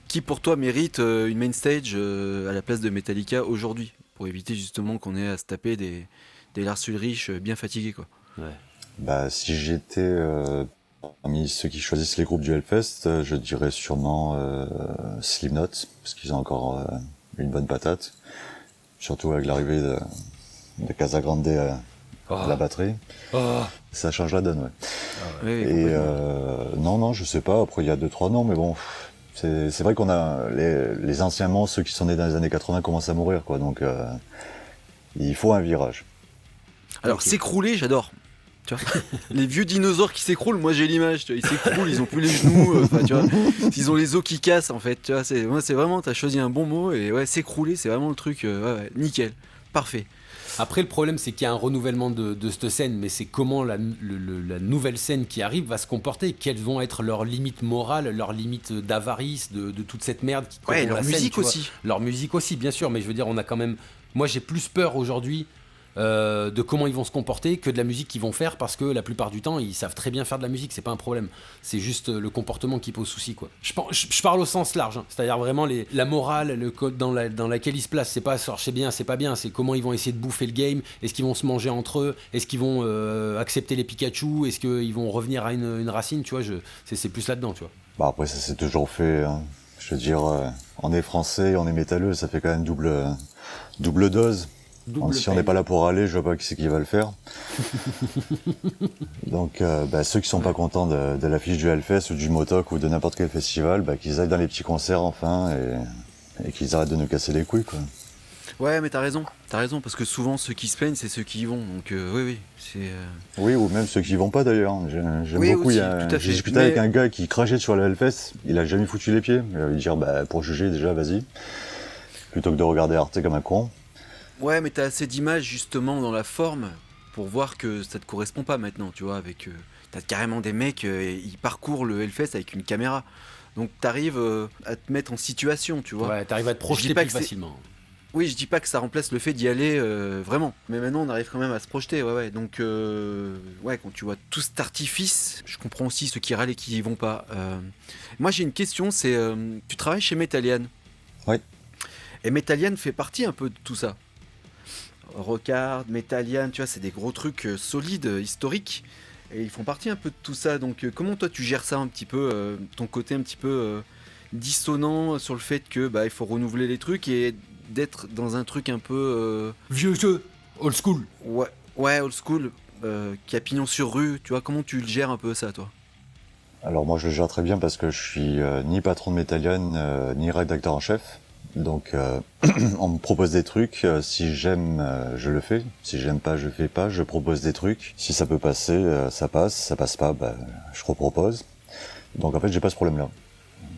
Qui pour toi mérite une main stage à la place de Metallica aujourd'hui ? Pour éviter justement qu'on ait à se taper des Lars Ulrich bien fatigués, quoi. Ouais. Bah, si j'étais parmi ceux qui choisissent les groupes du Hellfest, je dirais sûrement Slipknot, parce qu'ils ont encore une bonne patate. Surtout avec l'arrivée de Casagrande la batterie. Ça change la donne, ouais. Oui, et non, je sais pas, après il y a 2-3 noms, mais bon, c'est vrai qu'on a les anciens monstres, ceux qui sont nés dans les années 80 commencent à mourir, quoi, donc il faut un virage. Alors s'écrouler, j'adore. Tu vois, les vieux dinosaures qui s'écroulent, moi j'ai l'image, tu vois, ils s'écroulent, ils ont plus les genoux, tu vois, ils ont les os qui cassent en fait, tu vois, c'est vraiment, t'as choisi un bon mot, et ouais, s'écrouler, c'est vraiment le truc, ouais, nickel, parfait. Après, le problème, c'est qu'il y a un renouvellement de cette scène, mais c'est comment la nouvelle scène qui arrive va se comporter, quelles vont être leurs limites morales, leurs limites d'avarice, de toute cette merde qui ouais, leur la musique scène, aussi. Leur musique aussi, bien sûr, mais je veux dire, on a quand même... Moi, j'ai plus peur aujourd'hui de comment ils vont se comporter que de la musique qu'ils vont faire, parce que la plupart du temps ils savent très bien faire de la musique, c'est pas un problème, c'est juste le comportement qui pose souci, quoi. Je parle au sens large, hein. C'est-à-dire vraiment la morale, le code dans laquelle ils se placent, c'est pas c'est bien, c'est pas bien, c'est comment ils vont essayer de bouffer le game, est-ce qu'ils vont se manger entre eux, est-ce qu'ils vont accepter les Pikachu, est-ce qu'ils vont revenir à une racine, tu vois, c'est plus là-dedans, tu vois. Bah après ça c'est toujours fait, hein. Je veux dire, on est français, on est métalleux, ça fait quand même double dose. Si on n'est pas là pour râler, je vois pas qui c'est qui va le faire. Donc ceux qui sont pas contents de l'affiche du Hellfest ou du Motok ou de n'importe quel festival, qu'ils aillent dans les petits concerts enfin et qu'ils arrêtent de nous casser les couilles, quoi. Ouais, mais t'as raison, parce que souvent ceux qui se plaignent c'est ceux qui y vont, donc oui, c'est... Oui, ou même ceux qui y vont pas d'ailleurs, j'aime oui, beaucoup, aussi, j'ai discuté avec un gars qui crachait sur le Hellfest, il a jamais foutu les pieds, il va lui dire pour juger déjà vas-y, plutôt que de regarder Arte comme un con. Ouais, mais t'as assez d'images justement dans la forme pour voir que ça te correspond pas maintenant, tu vois, avec... t'as carrément des mecs, ils parcourent le Hellfest avec une caméra. Donc t'arrives à te mettre en situation, tu vois. Ouais, t'arrives à te projeter plus facilement. Oui, je dis pas que ça remplace le fait d'y aller, vraiment. Mais maintenant, on arrive quand même à se projeter, ouais. Donc, quand tu vois tout cet artifice, je comprends aussi ceux qui râlent et qui y vont pas. Moi, j'ai une question, c'est... tu travailles chez Metallian. Oui. Et Metallian fait partie un peu de tout ça. Rockard, Metallian, tu vois, c'est des gros trucs solides, historiques, et ils font partie un peu de tout ça. Donc comment toi tu gères ça un petit peu, ton côté un petit peu dissonant sur le fait que il faut renouveler les trucs et d'être dans un truc un peu vieux jeu, old school. Ouais, old school, qui a pignon sur rue, tu vois, comment tu le gères un peu ça, toi? Alors moi je le gère très bien parce que je suis ni patron de Metallian, ni rédacteur en chef. Donc on me propose des trucs, si j'aime je le fais, si j'aime pas je fais pas, je propose des trucs, si ça peut passer ça passe pas je repropose. Donc en fait j'ai pas ce problème là.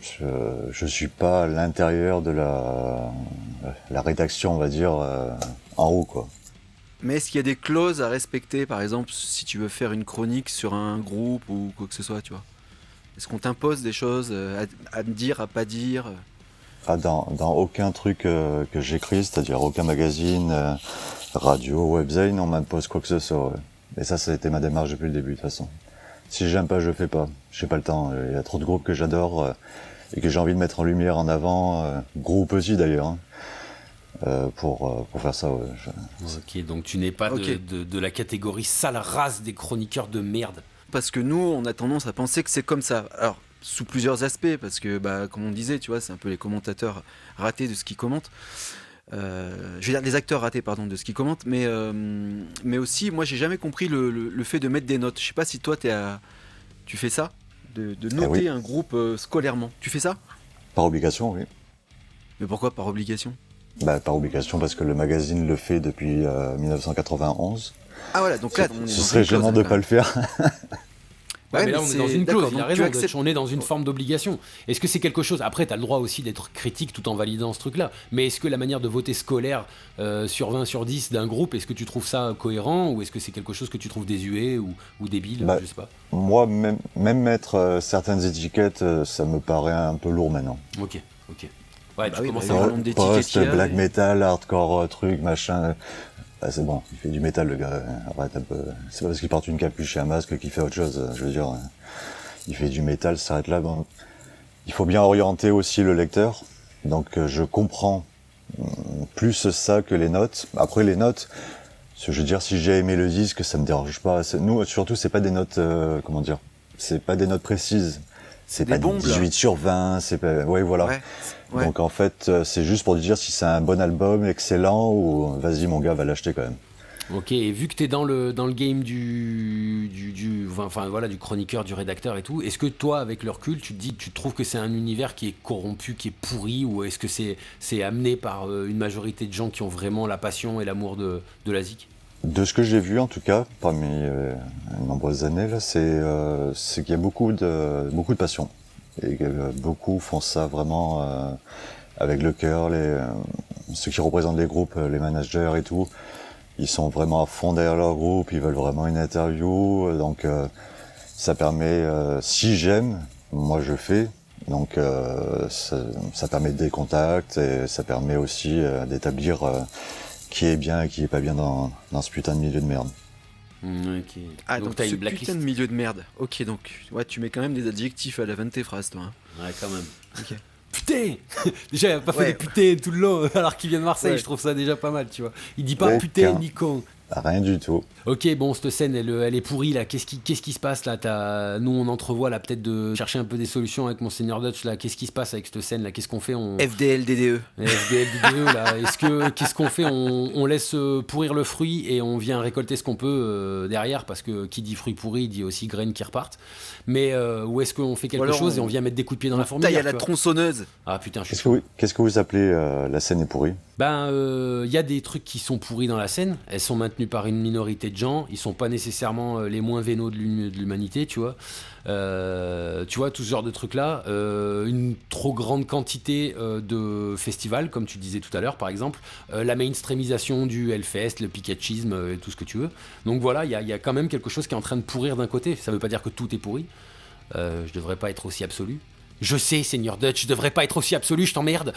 Je suis pas à l'intérieur de la rédaction, on va dire, en haut, quoi. Mais est-ce qu'il y a des clauses à respecter, par exemple si tu veux faire une chronique sur un groupe ou quoi que ce soit, tu vois? Est-ce qu'on t'impose des choses à dire, à pas dire? Dans aucun truc que j'écris, c'est-à-dire aucun magazine, radio, webzine, on m'impose quoi que ce soit. Ouais. Et ça a été ma démarche depuis le début, de toute façon. Si j'aime pas, je fais pas. J'ai pas le temps. Il y a trop de groupes que j'adore et que j'ai envie de mettre en lumière, en avant. Groupes aussi, d'ailleurs. Pour faire ça, ouais. Ok, donc tu n'es pas de la catégorie sale race des chroniqueurs de merde. Parce que nous, on a tendance à penser que c'est comme ça. Alors, sous plusieurs aspects, parce que, comme on disait, tu vois, c'est un peu les commentateurs ratés de ce qu'ils commentent. Je veux dire, les acteurs ratés, pardon, de ce qu'ils commentent. Mais aussi, moi, j'ai jamais compris le fait de mettre des notes. Je sais pas si toi, tu fais ça, de noter un groupe scolairement. Tu fais ça? Par obligation, oui. Mais pourquoi par obligation? Par obligation, parce que le magazine le fait depuis 1991. Ah voilà, donc là, ce serait gênant de pas le faire. Ouais, mais là, on est dans une clause, il a raison, on est dans une forme d'obligation. Est-ce que c'est quelque chose... Après, tu as le droit aussi d'être critique tout en validant ce truc-là, mais est-ce que la manière de voter scolaire sur 20 sur 10 d'un groupe, est-ce que tu trouves ça cohérent, ou est-ce que c'est quelque chose que tu trouves désuet ou débile, je sais pas. Moi, même mettre certaines étiquettes, ça me paraît un peu lourd maintenant. Ok. Ouais, tu commences à avoir un nombre d'étiquettes. Post, black metal, hardcore, truc, machin... c'est bon, il fait du métal le gars, arrête un peu. C'est pas parce qu'il porte une capuche et un masque qu'il fait autre chose, je veux dire. Il fait du métal, ça s'arrête là. Bon. Il faut bien orienter aussi le lecteur, donc je comprends plus ça que les notes. Après les notes, je veux dire, si j'ai aimé le disque, ça me dérange pas. Nous, surtout, c'est pas des notes, c'est pas des notes précises. C'est pas bombes, 18 sur 20, c'est pas... Ouais, voilà. Ouais. Donc en fait, c'est juste pour dire si c'est un bon album, excellent, ou vas-y mon gars, va l'acheter quand même. Ok, et vu que t'es dans le game du chroniqueur, du rédacteur et tout, est-ce que toi, avec le recul, tu trouves que c'est un univers qui est corrompu, qui est pourri, ou est-ce que c'est amené par une majorité de gens qui ont vraiment la passion et l'amour de la zik? De ce que j'ai vu, en tout cas, parmi les nombreuses années, là, c'est qu'il y a beaucoup de passion. Et beaucoup font ça vraiment avec le cœur, ceux qui représentent les groupes, les managers et tout. Ils sont vraiment à fond derrière leur groupe, ils veulent vraiment une interview, donc ça permet, si j'aime, moi je fais, donc ça permet des contacts et ça permet aussi d'établir qui est bien et qui est pas bien dans ce putain de milieu de merde. Ok. Ah, donc ce putain de milieu de merde. Ok, donc ouais, tu mets quand même des adjectifs à la fin de tes phrases, toi. Hein. Ouais, quand même. Ok. Putain. Déjà, il n'a pas fait des putains tout le long, alors qu'il vient de Marseille, je trouve ça déjà pas mal, tu vois. Il dit pas putain ni con. Rien du tout. Ok, bon, cette scène, elle est pourrie, là. Qu'est-ce qui se passe, là? Nous, on entrevoit, là, peut-être de chercher un peu des solutions avec Monseigneur Dutch, là. Qu'est-ce qui se passe avec cette scène, là? Qu'est-ce qu'on fait? FDLDDE. FDLDDE, là. Qu'est-ce qu'on fait? On laisse pourrir le fruit et on vient récolter ce qu'on peut derrière, parce que qui dit fruit pourri, dit aussi graines qui repartent. Mais où est-ce qu'on fait quelque chose et on vient mettre des coups de pied dans la fourmilière? Taille à la tronçonneuse. Ah putain, Qu'est-ce que vous appelez la scène est pourrie? Il y a des trucs qui sont pourris dans la scène. Elles sont maintenues par une minorité de gens. Ils sont pas nécessairement les moins vénaux de l'humanité, tu vois. Tout ce genre de trucs-là. Une trop grande quantité de festivals, comme tu disais tout à l'heure, par exemple. La mainstreamisation du Hellfest, le Pikachisme, et tout ce que tu veux. Donc voilà, il y a quand même quelque chose qui est en train de pourrir d'un côté. Ça veut pas dire que tout est pourri. Je devrais pas être aussi absolu. Je sais, Seigneur Dutch, je devrais pas être aussi absolu, je t'emmerde.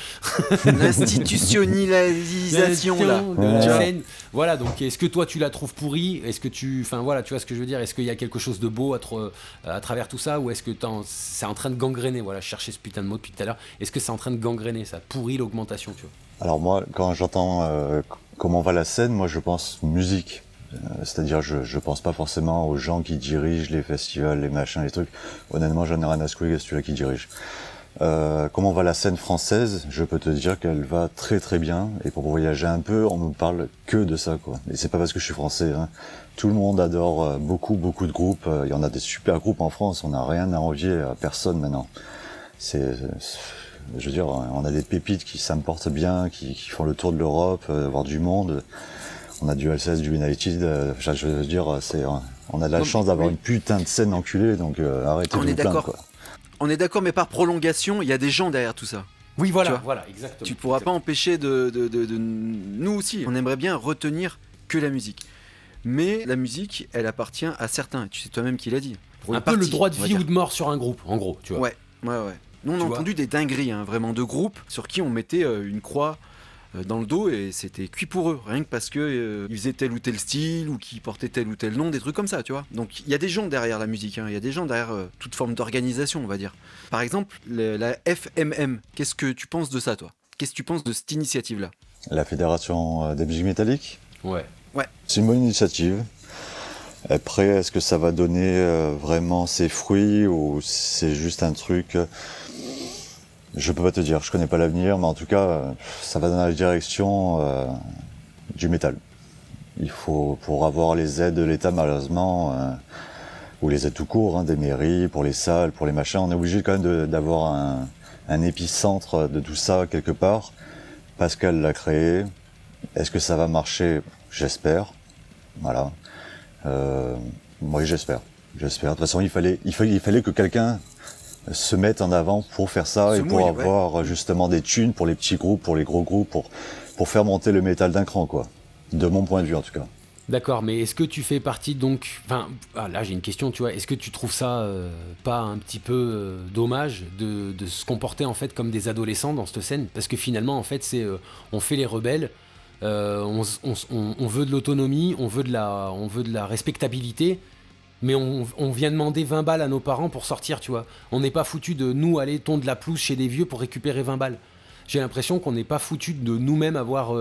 L'institutionnalisation là. De la scène. Voilà, donc est-ce que toi tu la trouves pourrie? Est-ce que tu vois ce que je veux dire? Est-ce qu'il y a quelque chose de beau à travers tout ça? Ou est-ce que c'est en train de gangréner? Voilà, je cherchais ce putain de mot depuis tout à l'heure. Est-ce que c'est en train de gangréner, ça pourrit l'augmentation, tu vois? Alors moi, quand j'entends comment va la scène, moi je pense musique. C'est-à-dire, je pense pas forcément aux gens qui dirigent les festivals, les machins, les trucs. Honnêtement, j'en ai rien à secouer, c'est celui-là qui dirige. Comment va la scène française? Je peux te dire qu'elle va très très bien. Et pour voyager un peu, on me parle que de ça, quoi. Et c'est pas parce que je suis français, hein. Tout le monde adore beaucoup de groupes. Il y en a des super groupes en France. On n'a rien à envier à personne maintenant. Je veux dire, on a des pépites qui s'importent bien, qui font le tour de l'Europe, voir du monde. On a du Alsace, du United, je veux dire, on a de la chance d'avoir une putain de scène enculée, donc arrêtez de vous plaindre, quoi. On est d'accord, mais par prolongation, il y a des gens derrière tout ça. Oui, voilà, exactement. Tu pourras pas empêcher nous aussi, on aimerait bien retenir que la musique. Mais la musique, elle appartient à certains, tu sais toi-même qui l'a dit. Un peu le droit de vie ou de mort sur un groupe, en gros, tu vois. Ouais. Nous, on a entendu des dingueries, hein, vraiment, de groupes sur qui on mettait une croix dans le dos et c'était cuit pour eux, rien que parce que ils faisaient tel ou tel style ou qu'ils portaient tel ou tel nom, des trucs comme ça, tu vois. Donc il y a des gens derrière la musique, il y a des gens derrière toute forme d'organisation, on va dire. Par exemple, la FMM, qu'est-ce que tu penses de ça, toi? Qu'est-ce que tu penses de cette initiative-là? La Fédération des musiques métalliques? Ouais. C'est une bonne initiative. Après, est-ce que ça va donner vraiment ses fruits ou c'est juste un truc... Je peux pas te dire, je connais pas l'avenir, mais en tout cas, ça va dans la direction du métal. Il faut, pour avoir les aides de l'État, malheureusement, ou les aides tout court, hein, des mairies, pour les salles, pour les machins, on est obligé quand même d'avoir un épicentre de tout ça quelque part. Pascal l'a créé. Est-ce que ça va marcher? J'espère. Voilà. Moi, j'espère. De toute façon, il fallait que quelqu'un se mettre en avant pour faire ça et pour avoir justement des thunes pour les petits groupes, pour les gros groupes, pour faire monter le métal d'un cran, quoi. De mon point de vue, en tout cas. D'accord, mais est-ce que tu fais partie donc... Enfin, là j'ai une question, tu vois. Est-ce que tu trouves ça pas un petit peu dommage de se comporter en fait comme des adolescents dans cette scène? Parce que finalement, en fait, c'est on fait les rebelles, on veut de l'autonomie, on veut de la respectabilité, mais on vient demander 20 balles à nos parents pour sortir, tu vois. On n'est pas foutu de nous aller tondre la pelouse chez des vieux pour récupérer 20 balles. j'ai l'impression qu'on n'est pas foutu de nous-mêmes avoir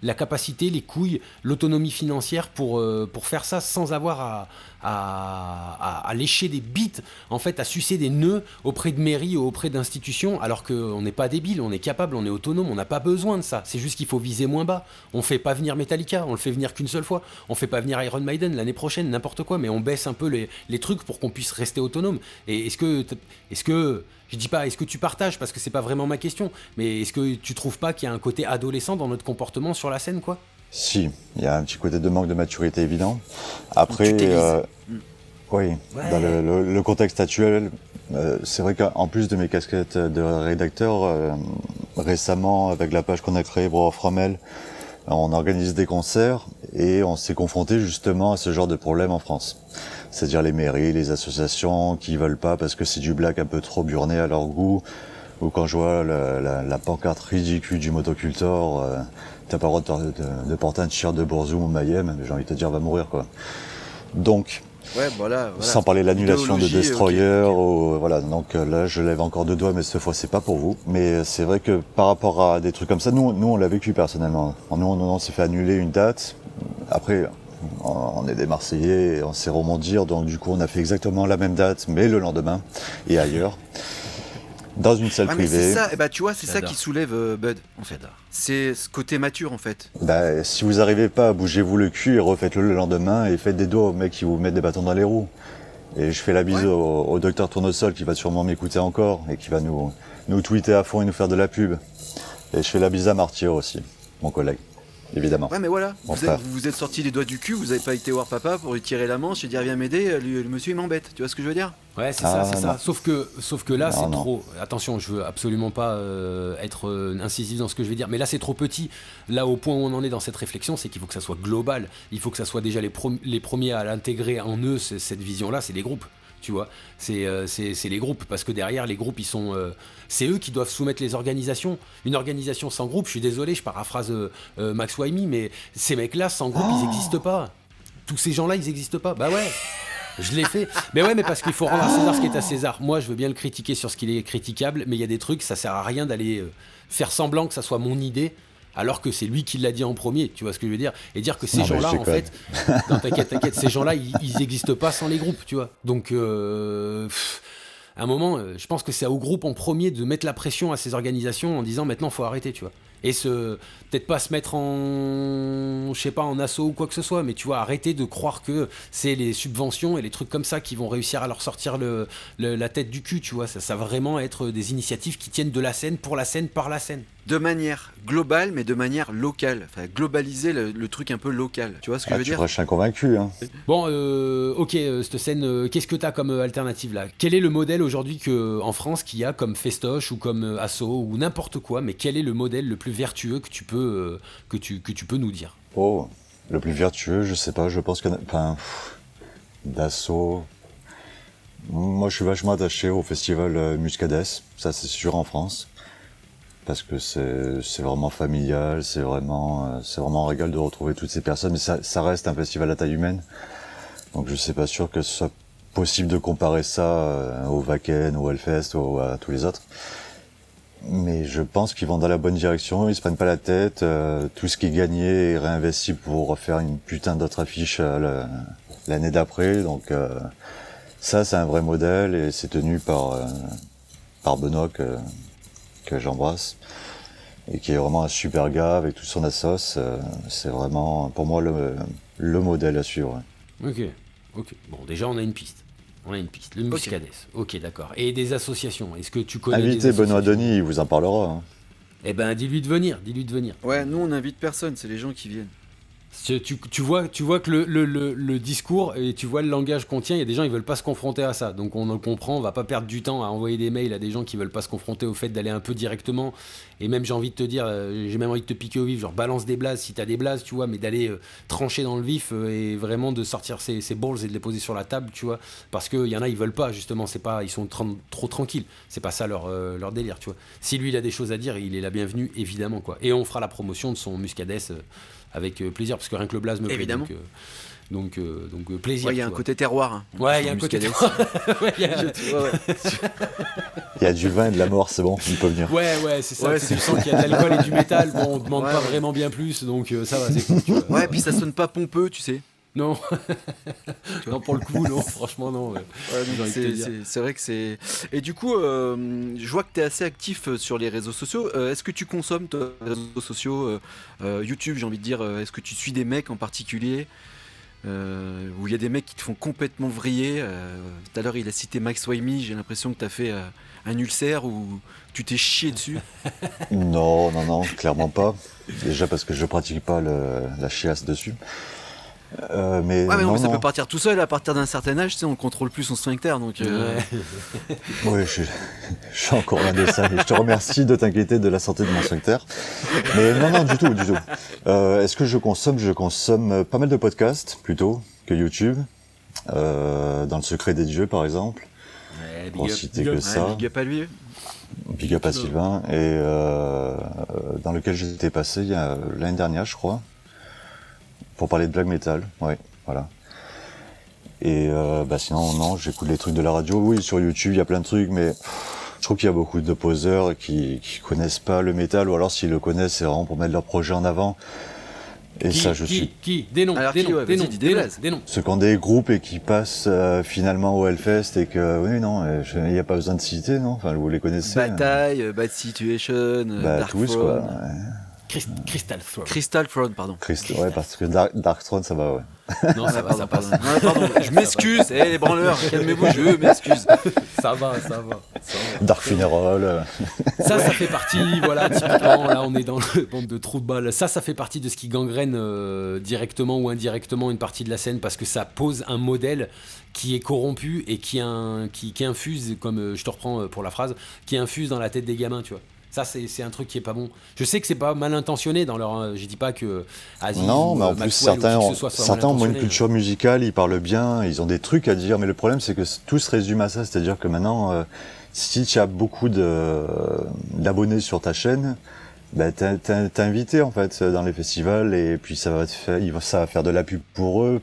la capacité, les couilles, l'autonomie financière pour faire ça sans avoir à lécher des bites, en fait, à sucer des nœuds auprès de mairies ou auprès d'institutions, alors qu'on n'est pas débile, on est capable, on est autonome, on n'a pas besoin de ça. C'est juste qu'il faut viser moins bas. On fait pas venir Metallica, on le fait venir qu'une seule fois. On fait pas venir Iron Maiden l'année prochaine, n'importe quoi, mais on baisse un peu les trucs pour qu'on puisse rester autonome. Et est-ce que je dis pas est-ce que tu partages, parce que c'est pas vraiment ma question, mais est-ce que tu trouves pas qu'il y a un côté adolescent dans notre comportement sur la scène, quoi ? Si, il y a un petit côté de manque de maturité évident. Après, oui, ouais. Dans le contexte actuel, c'est vrai qu'en plus de mes casquettes de rédacteur, récemment, avec la page qu'on a créée Brother From Hell, on organise des concerts et on s'est confronté justement à ce genre de problème en France. C'est-à-dire les mairies, les associations qui veulent pas parce que c'est du black un peu trop burné à leur goût, ou quand je vois la pancarte ridicule du motocultor, t'as pas le droit de porter un t-shirt de Bourzoum ou Mayhem, j'ai envie de te dire va mourir quoi. Donc, ouais, voilà. Sans parler de l'annulation de Destroyer, okay. Voilà. Donc là, je lève encore 2 doigts, mais cette fois, c'est pas pour vous. Mais c'est vrai que par rapport à des trucs comme ça, nous on l'a vécu personnellement. Nous, on s'est fait annuler une date. Après, on est des Marseillais, et on sait rebondir. Donc du coup, on a fait exactement la même date, mais le lendemain et ailleurs. Dans une salle privée. C'est ça, tu vois, c'est ça qui soulève Bud, en fait. C'est ce côté mature, en fait. Si vous n'arrivez pas, bougez-vous le cul et refaites-le le lendemain et faites des doigts aux mecs qui vous mettent des bâtons dans les roues. Et je fais la bise au docteur Tournesol qui va sûrement m'écouter encore et qui va nous tweeter à fond et nous faire de la pub. Et je fais la bise à Martyr aussi, mon collègue. Évidemment. Ouais, mais voilà, vous êtes sortis les doigts du cul, vous avez pas été voir papa pour lui tirer la manche et dire viens m'aider, le monsieur il m'embête, tu vois ce que je veux dire ? Ouais, c'est ça. Sauf que là, c'est trop. Attention, je veux absolument pas être incisif dans ce que je vais dire, mais là, c'est trop petit. Là, au point où on en est dans cette réflexion, c'est qu'il faut que ça soit global. Il faut que ça soit déjà les premiers à l'intégrer en eux, cette vision-là, c'est les groupes. Tu vois, c'est les groupes, parce que derrière les groupes c'est eux qui doivent soumettre les organisations. Une organisation sans groupe, je suis désolé, je paraphrase Max Waimi, mais ces mecs-là sans groupe ils n'existent pas. Tous ces gens-là ils n'existent pas. Bah ouais, je l'ai fait. Mais ouais, mais parce qu'il faut rendre à César ce qui est à César. Moi je veux bien le critiquer sur ce qu'il est critiquable, mais il y a des trucs, ça sert à rien d'aller faire semblant que ça soit mon idée alors que c'est lui qui l'a dit en premier, tu vois ce que je veux dire, et dire que ces gens-là, en fait, non, t'inquiète, ces gens-là, ils n'existent pas sans les groupes, tu vois. Donc, à un moment, je pense que c'est au groupe en premier de mettre la pression à ces organisations en disant maintenant, faut arrêter, tu vois. Et peut-être pas se mettre en assaut ou quoi que ce soit, mais tu vois, arrêter de croire que c'est les subventions et les trucs comme ça qui vont réussir à leur sortir la tête du cul, tu vois. Ça va vraiment être des initiatives qui tiennent de la scène, pour la scène, par la scène. De manière globale, mais de manière locale. Enfin, globaliser le truc un peu local. Tu vois ce que je veux dire ? Tu prêches un convaincu, hein. Bon, ok, cette scène, qu'est-ce que t'as comme alternative là ? Quel est le modèle aujourd'hui en France qu'il y a comme Festoche ou comme Asso ou n'importe quoi, mais quel est le modèle le plus vertueux que tu peux nous dire ? Oh, le plus vertueux, je sais pas, je pense que... d'Asso... Moi, je suis vachement attaché au festival Muscadès, ça c'est sûr en France. Parce que c'est vraiment familial, c'est vraiment un régal de retrouver toutes ces personnes, mais ça reste un festival à taille humaine. Donc je suis pas sûr que ce soit possible de comparer ça au Wacken, au Hellfest ou à tous les autres. Mais je pense qu'ils vont dans la bonne direction, ils se prennent pas la tête, tout ce qui est gagné est réinvesti pour refaire une putain d'autre affiche l'année d'après, donc ça c'est un vrai modèle et c'est tenu par Benoît que j'embrasse et qui est vraiment un super gars avec tout son assos. C'est vraiment pour moi le modèle à suivre. Ok. Bon, déjà on a une piste. Le Muscadès. Ok, d'accord. Et des associations. Est-ce que tu connais des associations ? Benoît Denis, il vous en parlera. Hein. Eh ben, dis-lui de venir. Ouais, nous on n'invite personne, c'est les gens qui viennent. Tu vois que le discours et tu vois le langage qu'on tient, il y a des gens qui veulent pas se confronter à ça, donc on le comprend, on va pas perdre du temps à envoyer des mails à des gens qui veulent pas se confronter au fait d'aller un peu directement, et même j'ai envie de te dire, j'ai même envie de te piquer au vif, genre balance des blazes si t'as des blazes, tu vois, mais d'aller trancher dans le vif et vraiment de sortir ces balls et de les poser sur la table, tu vois, parce qu'il y en a ils veulent pas, justement, ils sont trop tranquilles, c'est pas ça leur délire, tu vois. Si lui il a des choses à dire, il est la bienvenue évidemment, quoi, et on fera la promotion de son Muscadès avec plaisir, parce que rien que le blaze me plaît. Évidemment. Donc plaisir. Il y a un côté terroir. Hein, ouais, il y a un côté terroir. Il y a du vin et de la mort, c'est bon, il peut venir. Ouais, c'est ça. Tu sens qu'il y a de l'alcool et du métal. Bon, on ne demande pas vraiment bien plus, donc ça va, c'est cool. Tu vois. Ouais, puis ça sonne pas pompeux, tu sais. Non. Non, pour le coup, non, franchement, non. C'est vrai que c'est. Et du coup, je vois que tu es assez actif sur les réseaux sociaux. Est-ce que tu consommes les réseaux sociaux YouTube, j'ai envie de dire, est-ce que tu suis des mecs en particulier où il y a des mecs qui te font complètement vriller. Tout à l'heure, il a cité Max Waimi. J'ai l'impression que tu as fait un ulcère ou tu t'es chié dessus. Non, clairement pas. Déjà parce que je pratique pas la chiasse dessus. Mais non, ça peut partir tout seul à partir d'un certain âge, tu sais, on contrôle plus son sphincter, donc. Oui, je suis encore loin de ça. Et je te remercie de t'inquiéter de la santé de mon sphincter. Mais non, du tout. Est-ce que je consomme pas mal de podcasts plutôt que YouTube, dans le secret des dieux par exemple. Pour citer que ça. Big up à lui. Big up à Sylvain, et dans lequel j'étais passé l'année dernière, je crois. Pour parler de black metal, ouais, voilà. Et sinon, non, j'écoute les trucs de la radio. Oui, sur YouTube, il y a plein de trucs, mais je trouve qu'il y a beaucoup de poseurs qui connaissent pas le métal, ou alors s'ils le connaissent, c'est vraiment pour mettre leur projet en avant. Et Des noms. Ceux qui ont des groupes et qui passent finalement au Hellfest et que, oui, non, il n'y a pas besoin de citer, non? Enfin, vous les connaissez. Bataille, Bad Situation, Dark tous, Throne. Quoi, ouais. Crystal Throne, pardon. Ouais, parce que Dark Throne, ça va, ouais. Non, ça va, ça passe. Non, pardon, je m'excuse, les branleurs, calmez-vous, je m'excuse. Ça va. Dark Funeral. Ça fait partie, voilà, typiquement, là on est dans le bande de trous de balles. Ça fait partie de ce qui gangrène directement ou indirectement une partie de la scène, parce que ça pose un modèle qui est corrompu et qui infuse, comme je te reprends pour la phrase, qui infuse dans la tête des gamins, tu vois. Ça, c'est un truc qui est pas bon. Je sais que c'est pas mal intentionné dans leur. Je dis pas que Aziz non, mais en Maxwell plus certains ont une culture culture musicale, ils parlent bien, ils ont des trucs à dire, mais le problème c'est que tout se résume à ça, c'est-à-dire que maintenant, si tu as beaucoup d'abonnés sur ta chaîne, t'es invité en fait dans les festivals, et puis ça va faire de la pub pour eux,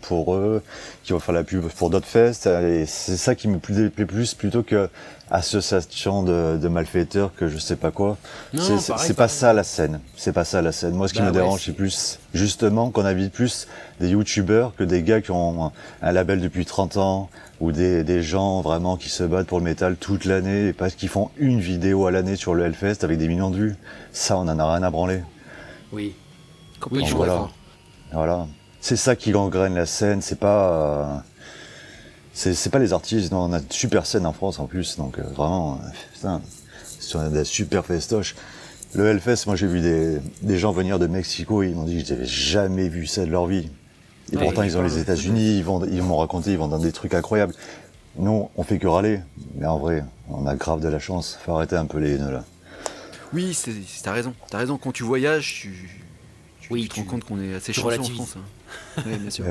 qui vont faire la pub pour d'autres fests, et c'est ça qui me plaît plus plutôt que association de malfaiteurs que je sais pas quoi. Non, c'est pas ça la scène. C'est pas ça la scène. Moi, ce qui me dérange, c'est plus justement qu'on invite plus des youtubeurs que des gars qui ont un label depuis 30 ans, ou des gens vraiment qui se battent pour le métal toute l'année, et parce qu'ils font une vidéo à l'année sur le Hellfest avec des millions de vues. Ça, on en a rien à branler. Oui. Oui, voilà. C'est ça qui gangrène la scène. C'est pas les artistes. Non, on a de super scènes en France en plus, donc vraiment, putain, on a des super festoches. Le Hellfest, moi j'ai vu des gens venir de Mexico, ils m'ont dit qu'ils n'avaient jamais vu ça de leur vie. Et pourtant ils ont les États-Unis, ils m'ont raconté, ils vont dans des trucs incroyables. Nous, on fait que râler, mais en vrai, on a grave de la chance. Faut arrêter un peu les haineux là. Oui, t'as raison. Quand tu voyages, tu te rends compte qu'on est assez chanceux en France. Hein. Oui, bien sûr.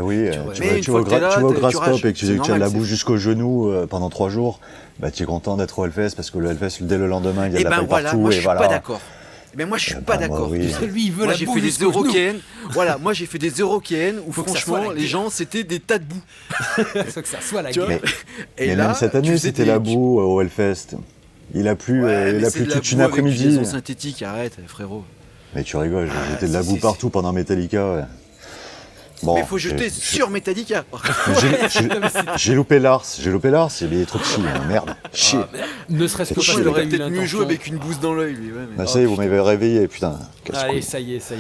Tu vas au Grass Pop et que tu as la bouche jusqu'au genou pendant 3 jours, tu es content d'être au Hellfest, parce que le Hellfest, dès le lendemain, il y a de la paille partout. Moi, je suis pas d'accord. Mais moi, je suis pas d'accord. Oui. Lui, il veut moi, j'ai fait des Eurokéennes. Voilà, moi, j'ai fait des Eurokéennes où franchement, les gens, c'était des tas de boue. Il faut que ça soit la guerre. Et là, même cette année, c'était la boue au Hellfest. Il a plu toute une après-midi. Synthétique, arrête, frérot. Mais tu rigoles, j'étais de la boue partout pendant Metallica. Ouais. Bon, mais il faut jeter sur Metallica. J'ai loupé Lars, il est trop petit, merde. Chier. Ne serait-ce que parce qu'il aurait peut-être mieux joué avec une bouse dans l'œil, lui. Ça y est, vous m'avez réveillé, putain. Allez, ça y est.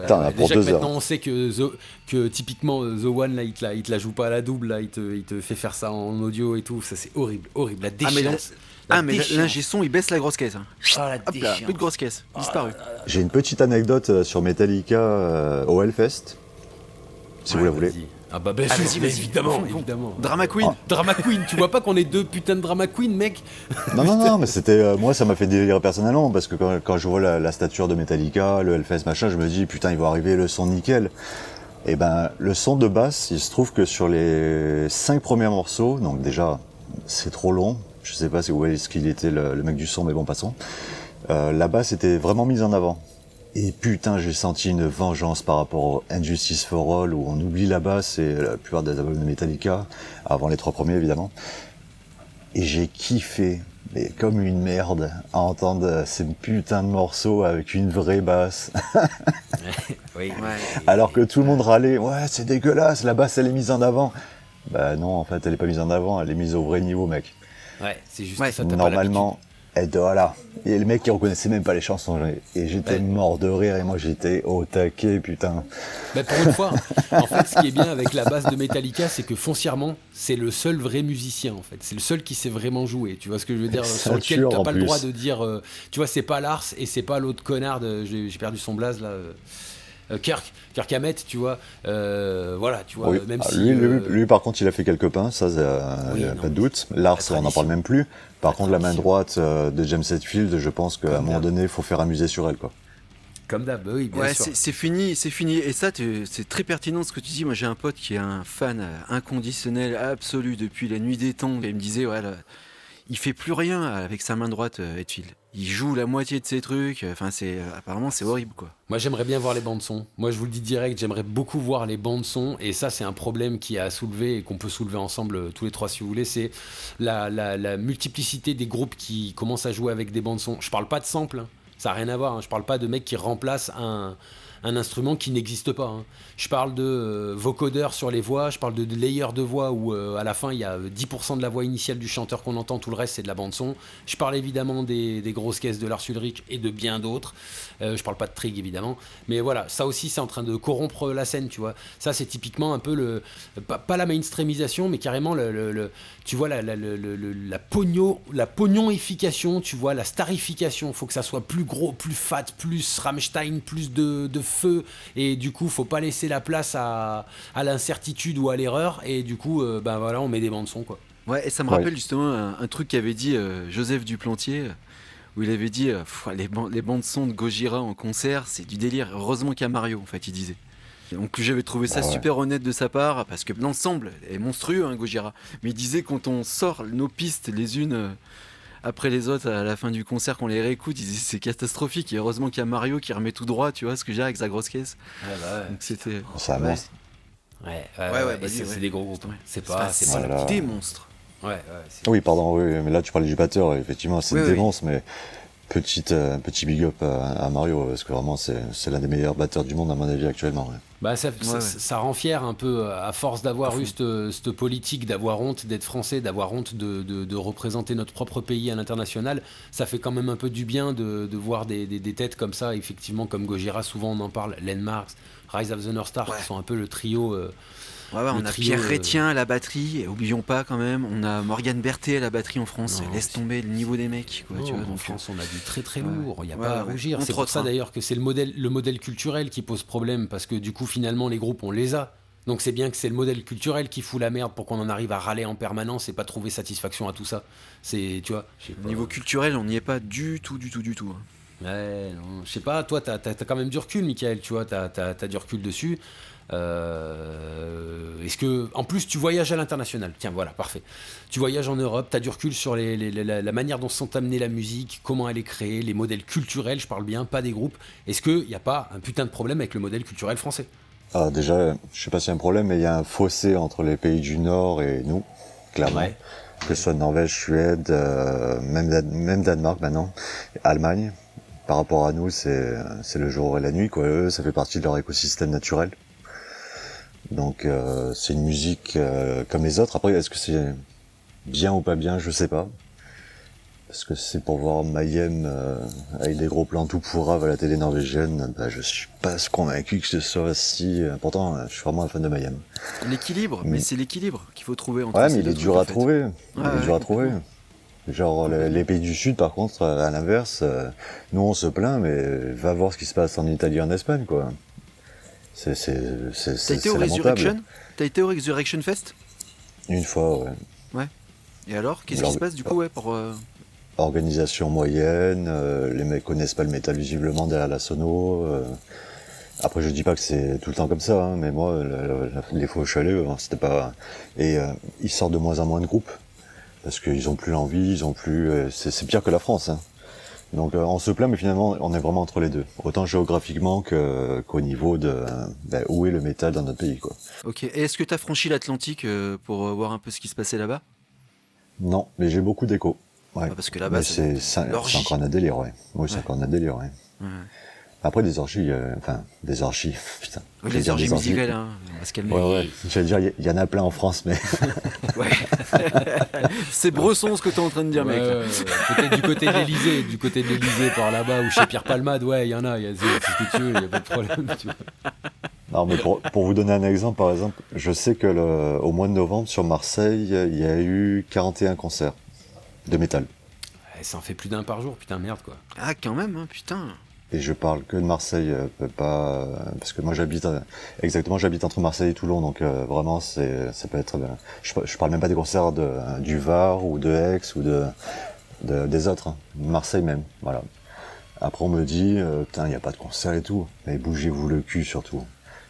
Putain, pour déjà 2 heures. Maintenant, on sait que typiquement The One, là, il te la joue pas à la double, là, il te fait faire ça en audio et tout. Ça, c'est horrible. La déchéance. Mais l'ingé son, il baisse la grosse caisse. La hop là, plus de grosse caisse, disparu. J'ai une petite anecdote sur Metallica au Hellfest. Si vous la voulez. Ah bah vas-y, évidemment. Drama Queen. Drama Queen, tu vois pas qu'on est 2 putains de Drama Queen, mec? Non, mais c'était moi, ça m'a fait délirer personnellement, parce que quand je vois la stature de Metallica, le Hellfest machin, je me dis putain, il va arriver le son nickel. Et le son de basse, il se trouve que sur les 5 premiers morceaux, donc déjà c'est trop long. Je sais pas si vous voyez ce qu'il était le mec du son, mais bon, passons. La basse était vraiment mise en avant. Et putain, j'ai senti une vengeance par rapport au Injustice for All, où on oublie la basse et la plupart des albums de Metallica, avant les 3 premiers évidemment. Et j'ai kiffé, mais comme une merde, à entendre ces putains de morceaux avec une vraie basse. Oui. Alors que tout le monde râlait, ouais c'est dégueulasse, la basse elle est mise en avant. Bah non, en fait elle est pas mise en avant, elle est mise au vrai niveau mec. Ouais, c'est juste ça. T'as normalement, et voilà. Et le mec qui reconnaissait même pas les chansons, et j'étais mort de rire, et moi j'étais au taquet, putain. Bah pour une fois, en fait, ce qui est bien avec la basse de Metallica, c'est que foncièrement, c'est le seul vrai musicien, en fait. C'est le seul qui sait vraiment jouer, tu vois ce que je veux dire, sur lequel t'as pas le droit de dire, tu vois, c'est pas Lars et c'est pas l'autre connard, j'ai perdu son blaze là. Kirk Hammett, tu vois, voilà, tu vois, oui. même si... Lui, par contre, il a fait quelques pains, ça, oui, pas de doute. Lars, on n'en parle même plus. Par contre, la main droite de James Hetfield, je pense qu'à un moment donné, il faut faire amuser sur elle, quoi. Comme d'hab, oui, bien sûr. C'est fini. Et ça, c'est très pertinent ce que tu dis. Moi, j'ai un pote qui est un fan inconditionnel, absolu, depuis la nuit des temps. Et il me disait, ouais, là, il fait plus rien avec sa main droite, Hetfield. Il joue la moitié de ses trucs. Enfin, apparemment, c'est horrible, quoi. Moi, j'aimerais bien voir les bandes son. Moi, je vous le dis direct, j'aimerais beaucoup voir les bandes son. Et ça, c'est un problème qui a soulevé et qu'on peut soulever ensemble tous les trois, si vous voulez. C'est la multiplicité des groupes qui commencent à jouer avec des bandes son. Je parle pas de samples, hein. Ça n'a rien à voir. Hein. Je parle pas de mecs qui remplacent un instrument qui n'existe pas. Hein. Je parle de vocodeurs sur les voix, je parle de layers de voix où à la fin il y a 10% de la voix initiale du chanteur qu'on entend, tout le reste c'est de la bande son. Je parle évidemment des grosses caisses de Lars Ulrich et de bien d'autres. Je parle pas de Trig évidemment, mais voilà, ça aussi c'est en train de corrompre la scène, tu vois. Ça c'est typiquement un peu pas la mainstreamisation, mais carrément tu vois la pognoification, tu vois, la starification. Faut que ça soit plus gros, plus fat, plus Rammstein, plus de feu, et du coup faut pas laisser la place à l'incertitude ou à l'erreur, et du coup ben voilà, on met des bandes son, quoi. Ouais, et ça me rappelle justement un truc qu'avait dit Joseph Duplantier, où il avait dit les bandes son de Gojira en concert, c'est du délire. Heureusement qu'il y a Mario, en fait, il disait. Donc j'avais trouvé ça super honnête de sa part, parce que l'ensemble est monstrueux, hein, Gojira. Mais il disait, quand on sort nos pistes les unes après les autres à la fin du concert, qu'on les réécoute, il disait c'est catastrophique. Et heureusement qu'il y a Mario qui remet tout droit, tu vois ce que j'ai avec sa grosse caisse. Donc c'était. Ça c'est des gros groupes. Ouais. C'est pas des monstres. Oui, pardon, oui, mais là tu parlais du batteur, effectivement, c'est des monstres, mais petit big up à Mario, parce que vraiment c'est l'un des meilleurs batteurs du monde à mon avis actuellement. Ouais. Bah ça rend fier un peu, à force d'avoir eu cette politique, d'avoir honte d'être français, d'avoir honte de représenter notre propre pays à l'international. Ça fait quand même un peu du bien de voir des têtes comme ça, effectivement, comme Gojira, souvent on en parle, Len Marks, Rise of the North Star, qui sont un peu le trio. On a Pierre Rétien à la batterie, et oublions pas quand même, on a Morgane Berthet à la batterie en France. Laisse tomber le niveau des mecs, quoi. Tu vois, en France, on a du très très lourd, il n'y a pas à rougir. C'est pour ça d'ailleurs que c'est le modèle culturel qui pose problème, parce que du coup finalement les groupes on les a. Donc c'est bien que c'est le modèle culturel qui fout la merde pour qu'on en arrive à râler en permanence et pas trouver satisfaction à tout ça. C'est, tu vois, niveau culturel, on n'y est pas du tout. Hein. Ouais, non, je sais pas, toi t'as quand même du recul, Michael, tu vois, t'as du recul dessus. Est-ce que, en plus, tu voyages à l'international? Tiens, voilà, parfait. Tu voyages en Europe, tu as du recul sur la manière dont sont amenée la musique, comment elle est créée, les modèles culturels, je parle bien, pas des groupes. Est-ce qu'il n'y a pas un putain de problème avec le modèle culturel français? Alors déjà, je sais pas s'il y a un problème, mais il y a un fossé entre les pays du Nord et nous, clairement. Ouais. Que ce soit Norvège, Suède, même Danemark maintenant, Allemagne. Par rapport à nous, c'est le jour et la nuit, quoi. Eux, ça fait partie de leur écosystème naturel. Donc c'est une musique comme les autres. Après, est-ce que c'est bien ou pas bien, je sais pas. Parce que c'est pour voir Mayhem avec des gros plans tout pourraves à la télé norvégienne, je suis pas convaincu que ce soit si important. Je suis vraiment un fan de Mayhem. L'équilibre, mais c'est l'équilibre qu'il faut trouver entre mais il est dur à trouver. Genre les pays du Sud, par contre, à l'inverse, nous on se plaint, mais va voir ce qui se passe en Italie et en Espagne, quoi. C'est lamentable. T'as été au Resurrection Fest? Une fois, ouais. Ouais. Et alors, qu'est-ce qui se passe du coup, pour organisation moyenne, les mecs connaissent pas le métal visiblement derrière la sono. Après, je dis pas que c'est tout le temps comme ça, hein, mais moi, les fois où je suis allé, c'était pas. Et ils sortent de moins en moins de groupes parce qu'ils ont plus l'envie, ils ont plus. C'est pire que la France. Hein. Donc on se plaint, mais finalement on est vraiment entre les deux, autant géographiquement qu'au niveau de où est le métal dans notre pays, quoi. Ok, et est-ce que tu as franchi l'Atlantique pour voir un peu ce qui se passait là-bas ? Non, mais j'ai beaucoup d'échos. Ouais. Parce que là-bas, c'est encore un délire, ouais. Oui, c'est encore un délire, ouais. Après, des orgies, putain. Oui, les orgies musicales, hein, on va se calmer. Ouais. J'allais dire, il y en a plein en France, mais... Ouais. C'est Bresson ce que t'es en train de dire, mec. Peut-être du côté de l'Élysée, par là-bas, ou chez Pierre Palmade, ouais, il y en a, c'est ce que tu veux, il n'y a pas de problème, tu vois. Non, mais pour vous donner un exemple, par exemple, je sais que au mois de novembre, sur Marseille, il y a eu 41 concerts de métal. Ouais, ça en fait plus d'un par jour, putain, merde, quoi. Ah, quand même, hein, putain. Et je parle que de Marseille, pas parce que moi j'habite entre Marseille et Toulon, donc vraiment ça peut être. Je parle même pas des concerts du Var ou de Aix ou des autres, hein. Marseille même, voilà. Après on me dit, putain, il y a pas de concert et tout, mais bougez-vous le cul surtout.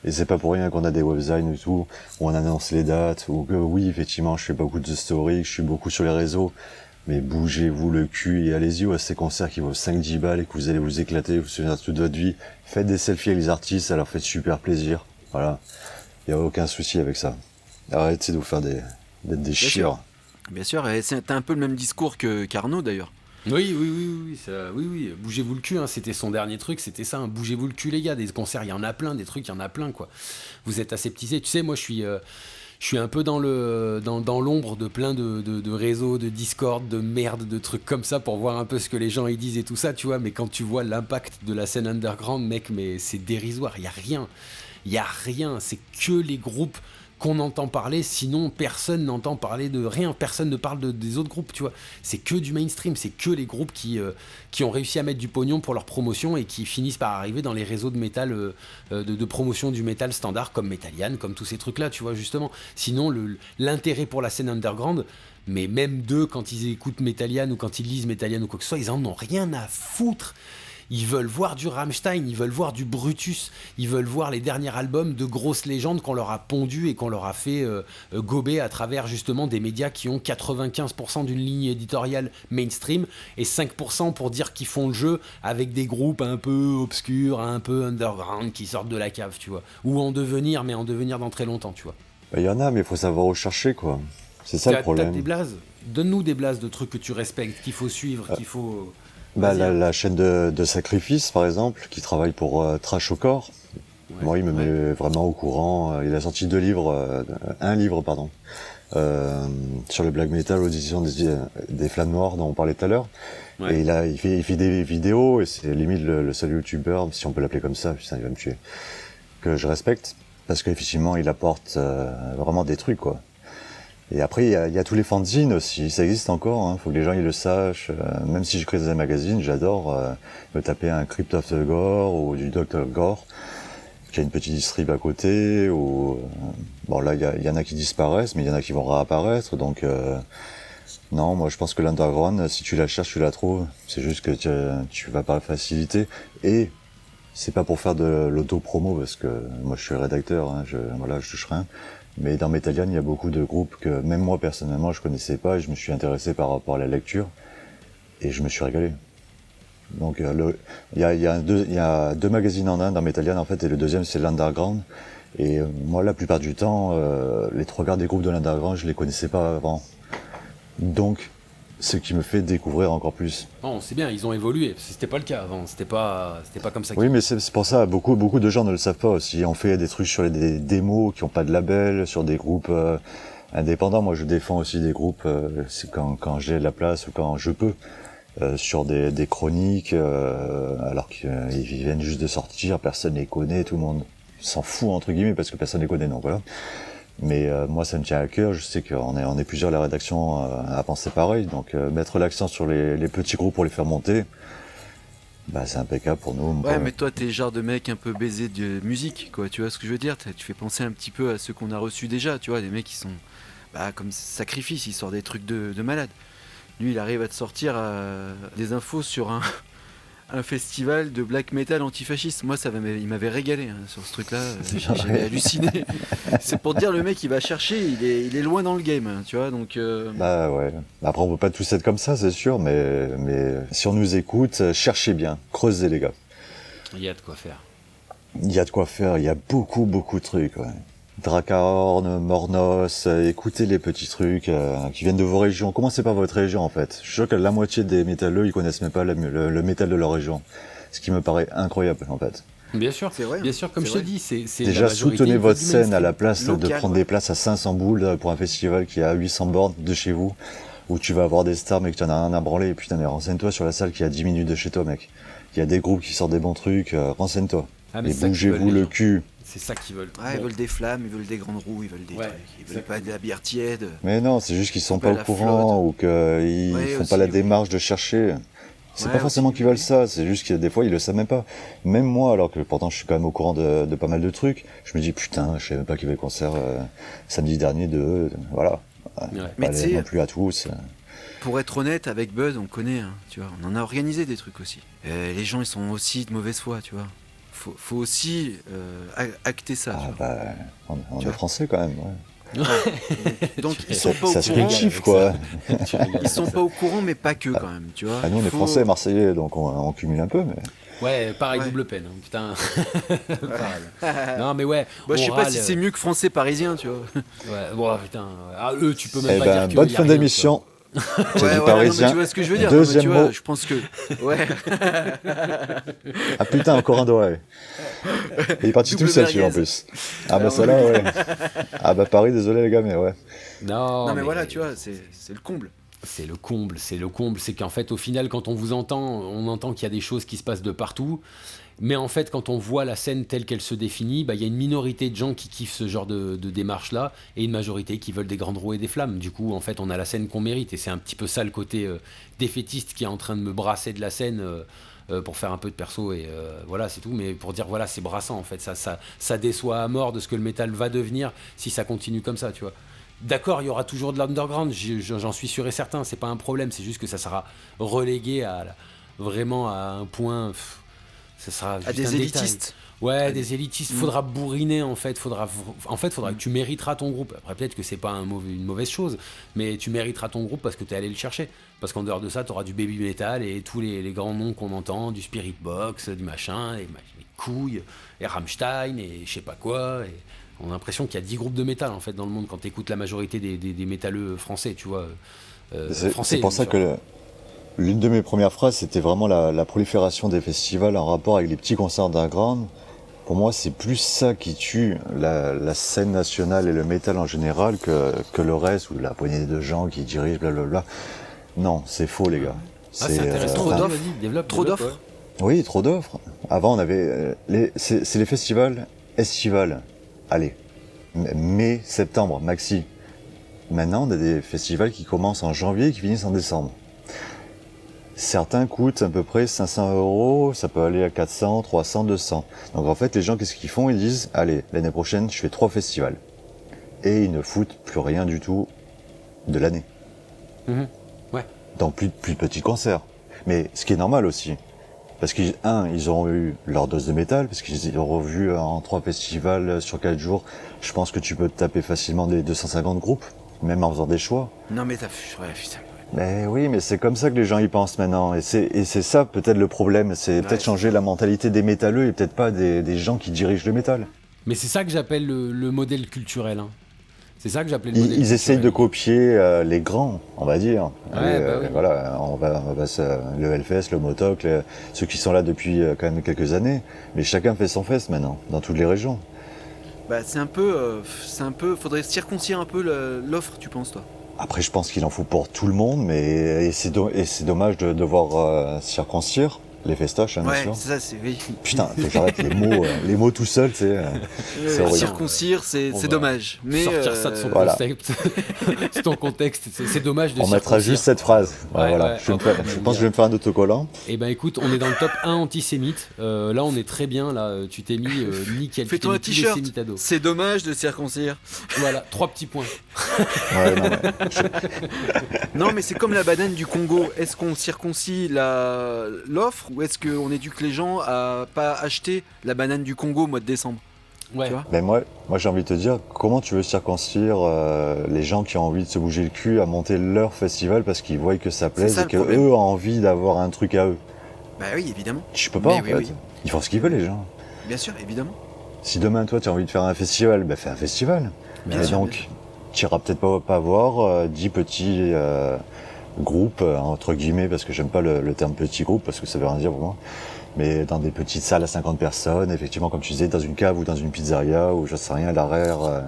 Et c'est pas pour rien qu'on a des websites et tout, où on annonce les dates, ou que oui, effectivement, je fais beaucoup de stories, je suis beaucoup sur les réseaux, mais bougez-vous le cul et allez-y à ces concerts qui vaut 5-10 balles et que vous allez vous éclater, vous souvenir toute votre vie. Faites des selfies avec les artistes, ça leur fait super plaisir. Voilà. Il n'y a aucun souci avec ça. Arrêtez de vous faire d'être des chieurs. Bien sûr, et t'as un peu le même discours qu'Arnaud d'ailleurs. Oui, bougez-vous le cul, hein, c'était son dernier truc, c'était ça, hein, bougez-vous le cul les gars, des concerts, il y en a plein, des trucs, il y en a plein, quoi. Vous êtes aseptisés, tu sais, moi je suis un peu dans l'ombre de plein de réseaux, de Discord, de merde, de trucs comme ça pour voir un peu ce que les gens y disent et tout ça, tu vois, mais quand tu vois l'impact de la scène underground, mec, mais c'est dérisoire, il y a rien, c'est que les groupes qu'on entend parler, sinon personne n'entend parler de rien, personne ne parle des autres groupes, tu vois. C'est que du mainstream, c'est que les groupes qui ont réussi à mettre du pognon pour leur promotion et qui finissent par arriver dans les réseaux de métal, de promotion du métal standard, comme Metallian, comme tous ces trucs-là, tu vois, justement. Sinon, l'intérêt pour la scène underground, mais même d'eux, quand ils écoutent Metallian ou quand ils lisent Metallian ou quoi que ce soit, ils en ont rien à foutre. Ils veulent voir du Rammstein, ils veulent voir du Brutus, ils veulent voir les derniers albums de grosses légendes qu'on leur a pondu et qu'on leur a fait gober à travers justement des médias qui ont 95% d'une ligne éditoriale mainstream et 5% pour dire qu'ils font le jeu avec des groupes un peu obscurs, un peu underground qui sortent de la cave, tu vois. Ou en devenir, mais en devenir dans très longtemps, tu vois. Il y en a, mais il faut savoir où chercher, quoi. C'est ça le problème. T'as des blazes ? Donne-nous des blazes de trucs que tu respectes, qu'il faut suivre, qu'il faut... la chaîne de Sacrifice, par exemple, qui travaille pour Trash au Corps. Ouais, moi, il me met vraiment au courant. Il a sorti un livre, sur le black metal, l'audition des Flammes Noires dont on parlait tout à l'heure. Ouais. Et il fait des vidéos, et c'est limite le seul youtubeur, si on peut l'appeler comme ça, putain, il va me tuer, que je respecte, parce qu'effectivement, il apporte vraiment des trucs, quoi. Et après, il y a tous les fanzines aussi, ça existe encore, hein. Faut que les gens ils le sachent. Même si je crée des magazines, j'adore me taper un Crypt of the Gore ou du Dr. Gore, qui a une petite distrib à côté, ou bon là il y en a qui disparaissent, mais il y en a qui vont réapparaître, donc non, moi je pense que l'underground, si tu la cherches, tu la trouves. C'est juste que tu vas par la facilité, et c'est pas pour faire de l'auto-promo, parce que moi je suis rédacteur, hein, je touche rien. Mais dans Metallian, il y a beaucoup de groupes que même moi personnellement je connaissais pas, et je me suis intéressé par rapport à la lecture et je me suis régalé. Donc il y a deux magazines en un dans Metallian en fait, et le deuxième c'est l'Underground. Et moi la plupart du temps, les trois quarts des groupes de l'Underground je les connaissais pas avant. Donc ce qui me fait découvrir encore plus. Non, c'est bien, ils ont évolué. C'était pas le cas avant. C'était pas comme ça. Oui, mais c'est pour ça. Beaucoup de gens ne le savent pas aussi. On fait des trucs sur des démos qui ont pas de label, sur des groupes indépendants. Moi, je défends aussi des groupes c'est quand j'ai la place ou quand je peux, sur des chroniques, alors qu'ils viennent juste de sortir. Personne les connaît, tout le monde s'en fout entre guillemets parce que personne les connaît. Donc voilà. Mais moi ça me tient à cœur, je sais qu'on est plusieurs à la rédaction à penser pareil, donc mettre l'accent sur les petits groupes pour les faire monter, bah c'est impeccable pour nous. Ouais, mais toi t'es le genre de mec un peu baisé de musique, quoi, tu vois ce que je veux dire, tu fais penser un petit peu à ceux qu'on a reçus déjà, tu vois, des mecs qui sont comme Sacrifice, il sort des trucs de malade. Lui il arrive à te sortir des infos sur un festival de black metal antifasciste. Moi, il m'avait régalé sur ce truc-là. J'avais halluciné. C'est pour te dire, le mec, il va chercher, il est loin dans le game, tu vois. Donc. Bah ouais. Après, on peut pas tous être comme ça, c'est sûr, mais si on nous écoute, cherchez bien, creusez les gars. Il y a de quoi faire. Il y a de quoi faire. Il y a beaucoup de trucs. Ouais. Dracahorn, Mornos, écoutez les petits trucs qui viennent de vos régions. Commencez par votre région en fait. Je suis sûr que la moitié des métalleux, ils connaissent même pas le métal de leur région. Ce qui me paraît incroyable en fait. Bien sûr, c'est vrai. Bien sûr, comme je te dis, c'est déjà soutenez votre scène à la place de prendre des places à 500 boules pour un festival qui est à 800 bornes de chez vous, où tu vas avoir des stars mais que tu en as rien à branler. Et putain, mais renseigne-toi sur la salle qui est à 10 minutes de chez toi, mec. Il y a des groupes qui sortent des bons trucs, renseigne-toi. Et bougez-vous le cul. C'est ça qu'ils veulent. Ils veulent des flammes, ils veulent des grandes roues, ils veulent des trucs. Ils veulent pas de la bière tiède. Mais non, c'est juste qu'ils sont pas au courant ou qu'ils font pas la démarche de chercher. C'est pas forcément qu'ils veulent ça, c'est juste que des fois ils le savent même pas. Même moi, alors que pourtant je suis quand même au courant de pas mal de trucs, je me dis putain, je savais même pas qu'il y avait le concert samedi dernier voilà. Mais tu sais, non plus à tous. Pour être honnête, avec Bud, on connaît, tu vois, on en a organisé des trucs aussi. Les gens, ils sont aussi de mauvaise foi, tu vois. Faut aussi acter ça. On est français quand même. Donc ils sont pas au courant. Ça se chiffre quoi. Ils sont pas au courant, mais pas que quand même, tu vois. Nous on est français et marseillais, donc on cumule un peu, mais. Ouais, pareil, double peine, putain. Non mais ouais. Je sais pas si c'est mieux que français parisien, tu vois. Ouais, bon putain. Eux, tu peux même pas dire que. Bonne fin d'émission. Tu vois ce que je veux dire. Deuxième mot. Je pense que. Ouais. Ah putain, encore un doigt. Il est parti tout seul celui-là en plus. Ah bah celle-là, ouais. Ah bah Paris, désolé les gars, mais ouais. Non mais voilà, tu vois, c'est le comble. C'est le comble. C'est qu'en fait, au final, quand on vous entend, on entend qu'il y a des choses qui se passent de partout. Mais en fait, quand on voit la scène telle qu'elle se définit, il y a une minorité de gens qui kiffent ce genre de démarche-là et une majorité qui veulent des grandes roues et des flammes. Du coup, en fait, on a la scène qu'on mérite et c'est un petit peu ça le côté défaitiste qui est en train de me brasser de la scène pour faire un peu de perso et voilà, c'est tout. Mais pour dire, voilà, c'est brassant en fait. Ça déçoit à mort de ce que le métal va devenir si ça continue comme ça, tu vois. D'accord, il y aura toujours de l'underground, j'en suis sûr et certain, c'est pas un problème, c'est juste que ça sera relégué vraiment à un point... Ça sera juste à des élitistes. Ouais, des élitistes. Faudra bourriner en fait. Faudra que tu mériteras ton groupe. Après, peut-être que c'est pas une mauvaise chose, mais tu mériteras ton groupe parce que t'es allé le chercher. Parce qu'en dehors de ça, t'auras du baby metal et tous les grands noms qu'on entend, du Spirit Box, du machin, les couilles, et Rammstein et je sais pas quoi. Et on a l'impression qu'il y a 10 groupes de métal en fait dans le monde quand t'écoutes la majorité des métalleux français, tu vois. C'est pour ça que l'une de mes premières phrases, c'était vraiment la prolifération des festivals en rapport avec les petits concerts underground. Pour moi, c'est plus ça qui tue la scène nationale et le métal en général que le reste, ou la poignée de gens qui dirigent, blablabla. Non, c'est faux, les gars. C'est intéressant. Trop d'offres. Oui, trop d'offres. Avant, on avait... c'est les festivals estivales. Allez, mai, septembre, maxi. Maintenant, on a des festivals qui commencent en janvier et qui finissent en décembre. Certains coûtent à peu près 500 €, ça peut aller à 400, 300, 200. Donc en fait, les gens, qu'est-ce qu'ils font? Ils disent, allez, l'année prochaine, je fais 3 festivals. Et ils ne foutent plus rien du tout de l'année. Ouais. Donc plus de petits concerts. Mais ce qui est normal aussi. Parce ils auront eu leur dose de métal, parce qu'ils auront vu en 3 festivals sur 4 jours. Je pense que tu peux te taper facilement des 250 groupes, même en faisant des choix. Non mais ouais, putain. Mais oui, mais c'est comme ça que les gens y pensent maintenant. Et c'est ça peut-être le problème. C'est peut-être changer la mentalité des métalleux et peut-être pas des gens qui dirigent le métal. Mais c'est ça que j'appelle le modèle culturel. Hein. C'est ça que j'appelle le modèle culturel. Ils essayent de copier les grands, on va dire. Ouais, oui. Voilà, on va le Hellfest, le Motok, ceux qui sont là depuis quand même quelques années. Mais chacun fait son fest maintenant, dans toutes les régions. C'est un peu, faudrait circoncire un peu l'offre, tu penses, toi? Après, je pense qu'il en faut pour tout le monde, mais c'est dommage de devoir circoncire les festoches, bien sûr. Ouais, c'est ça, c'est... Oui. Putain, faut que j'arrête les mots tout seul, tu sais. C'est horrible. Circoncire, c'est dommage. Mais sortir ça de son concept, c'est ton contexte, c'est dommage de circoncire. On mettra juste cette phrase. Voilà. Je pense que je vais me faire un autocollant. Eh ben écoute, on est dans le top 1 antisémite. Là, on est très bien. Là, tu t'es mis nickel. Fais-toi un t-shirt. C'est dommage de circoncire. Voilà, 3 petits points. Ouais, non, mais c'est comme la banane du Congo. Est-ce qu'on circoncie l'offre ou est-ce qu'on éduque les gens à pas acheter la banane du Congo au mois de décembre? Ouais. Tu vois, mais moi j'ai envie de te dire, comment tu veux circoncire les gens qui ont envie de se bouger le cul à monter leur festival parce qu'ils voient que ça plaise et qu'eux ont envie d'avoir un truc à eux? Bah oui, évidemment. Je peux pas en fait. Oui. Ils font ce qu'ils veulent les gens. Bien sûr, évidemment. Si demain toi tu as envie de faire un festival, bah fais un festival. Bien sûr, donc tu iras peut-être pas voir 10 petits groupes, entre guillemets, parce que j'aime pas le terme petit groupe parce que ça veut rien dire pour moi. Mais dans des petites salles à 50 personnes, effectivement, comme tu disais, dans une cave ou dans une pizzeria ou je sais rien, à l'arrière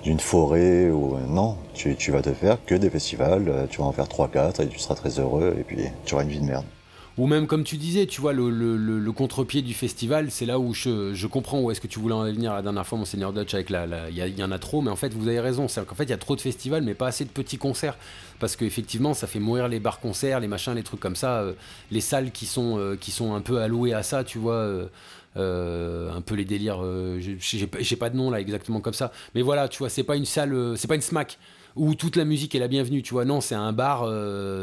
d'une forêt ou non, tu vas te faire que des festivals, tu vas en faire 3-4 et tu seras très heureux et puis tu auras une vie de merde. Ou même comme tu disais, tu vois, le contre-pied du festival, c'est là où je comprends où est-ce que tu voulais en venir la dernière fois, Monseigneur Dutch, avec il y en a trop, mais en fait vous avez raison, c'est qu'en fait il y a trop de festivals mais pas assez de petits concerts, parce qu'effectivement ça fait mourir les bars-concerts, les machins, les trucs comme ça, les salles qui sont un peu allouées à ça, tu vois, un peu les délires, j'ai pas de nom là exactement comme ça, mais voilà, tu vois, c'est pas une salle, c'est pas une SMAC où toute la musique est la bienvenue, tu vois. Non, c'est un bar,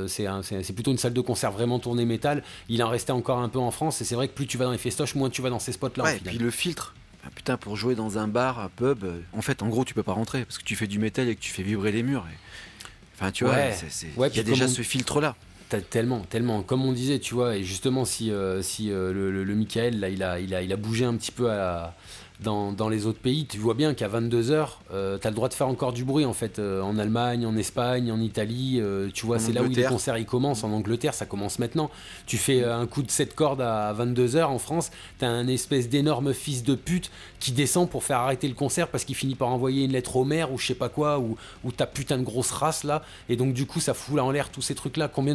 c'est plutôt une salle de concert vraiment tournée métal. Il en restait encore un peu en France, et c'est vrai que plus tu vas dans les festoches, moins tu vas dans ces spots-là. Ouais, et puis le filtre. Ah, putain, pour jouer dans un bar, un pub, en fait, en gros, tu peux pas rentrer parce que tu fais du métal et que tu fais vibrer les murs. Enfin, tu vois, il y a déjà ce filtre-là. Tellement. Comme on disait, tu vois, et justement, si le Michael, là, il a bougé un petit peu dans les autres pays, tu vois bien qu'à 22h, t'as le droit de faire encore du bruit en fait, en Allemagne, en Espagne, en Italie, tu vois, c'est là où les concerts ils commencent. En Angleterre, ça commence maintenant. Tu fais un coup de 7 cordes à 22h en France, t'as un espèce d'énorme fils de pute qui descend pour faire arrêter le concert parce qu'il finit par envoyer une lettre au maire ou je sais pas quoi, ou ta putain de grosse race là, et donc du coup ça fout là en l'air tous ces trucs là. Combien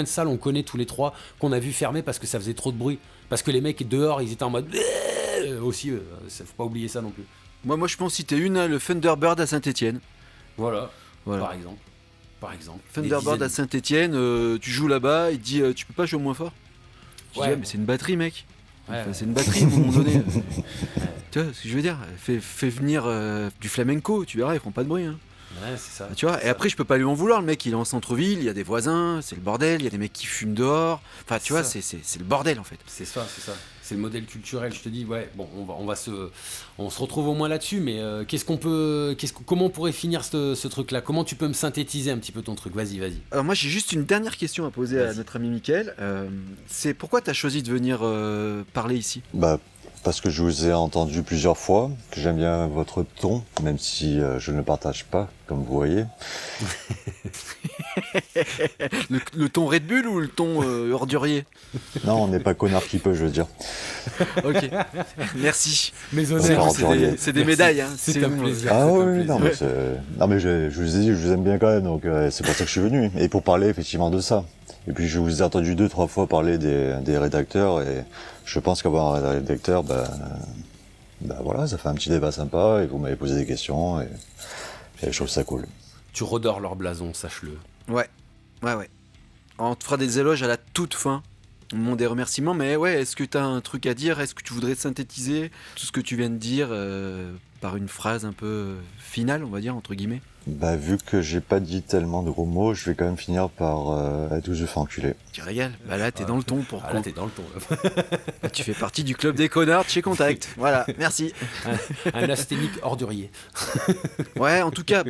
de salles on connaît tous les trois qu'on a vu fermer parce que ça faisait trop de bruit, parce que les mecs dehors ils étaient en mode aussi, faut pas oublier ça non plus. Moi je peux en citer une, le Thunderbird à Saint-Etienne. Voilà. Par exemple. Thunderbird à Saint-Etienne, tu joues là-bas, il te dit tu peux pas jouer moins fort. Je dis mais c'est une batterie mec. C'est une batterie à un moment donné. Tu vois ce que je veux dire, fais venir du flamenco, tu verras, ils feront pas de bruit. Hein. Ouais, c'est ça. Tu vois, et après je peux pas lui en vouloir, le mec il est en centre-ville, il y a des voisins, c'est le bordel, il y a des mecs qui fument dehors. Enfin tu vois, c'est le bordel en fait. C'est ça. C'est le modèle culturel, je te dis, ouais, bon, on se retrouve au moins là-dessus, mais comment on pourrait finir ce truc-là? Comment tu peux me synthétiser un petit peu ton truc? Vas-y. Alors moi j'ai juste une dernière question à poser à notre ami Mickaël, c'est pourquoi tu as choisi de venir parler ici? Parce que je vous ai entendu plusieurs fois, que j'aime bien votre ton, même si je ne le partage pas, comme vous voyez. le ton Red Bull ou le ton ordurier? Non, on n'est pas connard qui peut, je veux dire. Ok, merci. Mes honneurs, c'est des médailles. Hein. C'est un plaisir. Ah oui, non mais je vous ai dit, je vous aime bien quand même, donc c'est pour ça que je suis venu. Et pour parler effectivement de ça. Et puis je vous ai entendu 2-3 fois parler des rédacteurs, et je pense qu'avoir un rédacteur, voilà, ça fait un petit débat sympa, et vous m'avez posé des questions, et je trouve ça cool. Tu redors leur blason, sache-le. Ouais. On te fera des éloges à la toute fin, au moment des remerciements, mais ouais, est-ce que tu as un truc à dire? Est-ce que tu voudrais synthétiser tout ce que tu viens de dire par une phrase un peu finale, on va dire, entre guillemets? Vu que j'ai pas dit tellement de gros mots, je vais quand même finir par à tous se faire enculer. Tu régales. Là, t'es dans le ton pour là, t'es dans le ton. Tu fais partie du club des connards de chez Contact. Voilà, merci. Un asthénique ordurier. Ouais, en tout cas,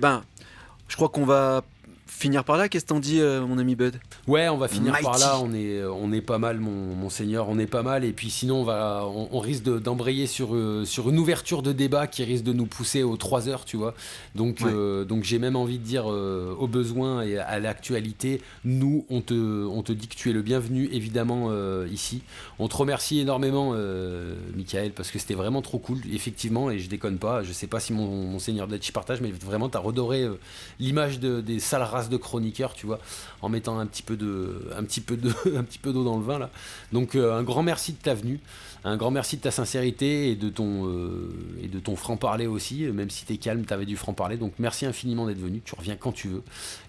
je crois qu'on va finir par là. Qu'est-ce que t'en dis, mon ami Bud? Ouais, on va finir par là. On est pas mal, mon seigneur, on est pas mal. Et puis sinon, on risque d'embrayer sur une ouverture de débat qui risque de nous pousser aux 3 heures, tu vois. Donc j'ai même envie de dire au besoin et à l'actualité, nous, on te dit que tu es le bienvenu, évidemment, ici. On te remercie énormément, Mickaël, parce que c'était vraiment trop cool, effectivement, et je déconne pas. Je sais pas si mon seigneur Dutch partage, mais vraiment, t'as redoré l'image des sales races de chroniqueurs, tu vois, en mettant un petit peu d'eau dans le vin là. Donc un grand merci de ta venue, un grand merci de ta sincérité et de ton franc-parler aussi, même si t'es calme, t'avais du franc-parler, donc merci infiniment d'être venu, tu reviens quand tu veux.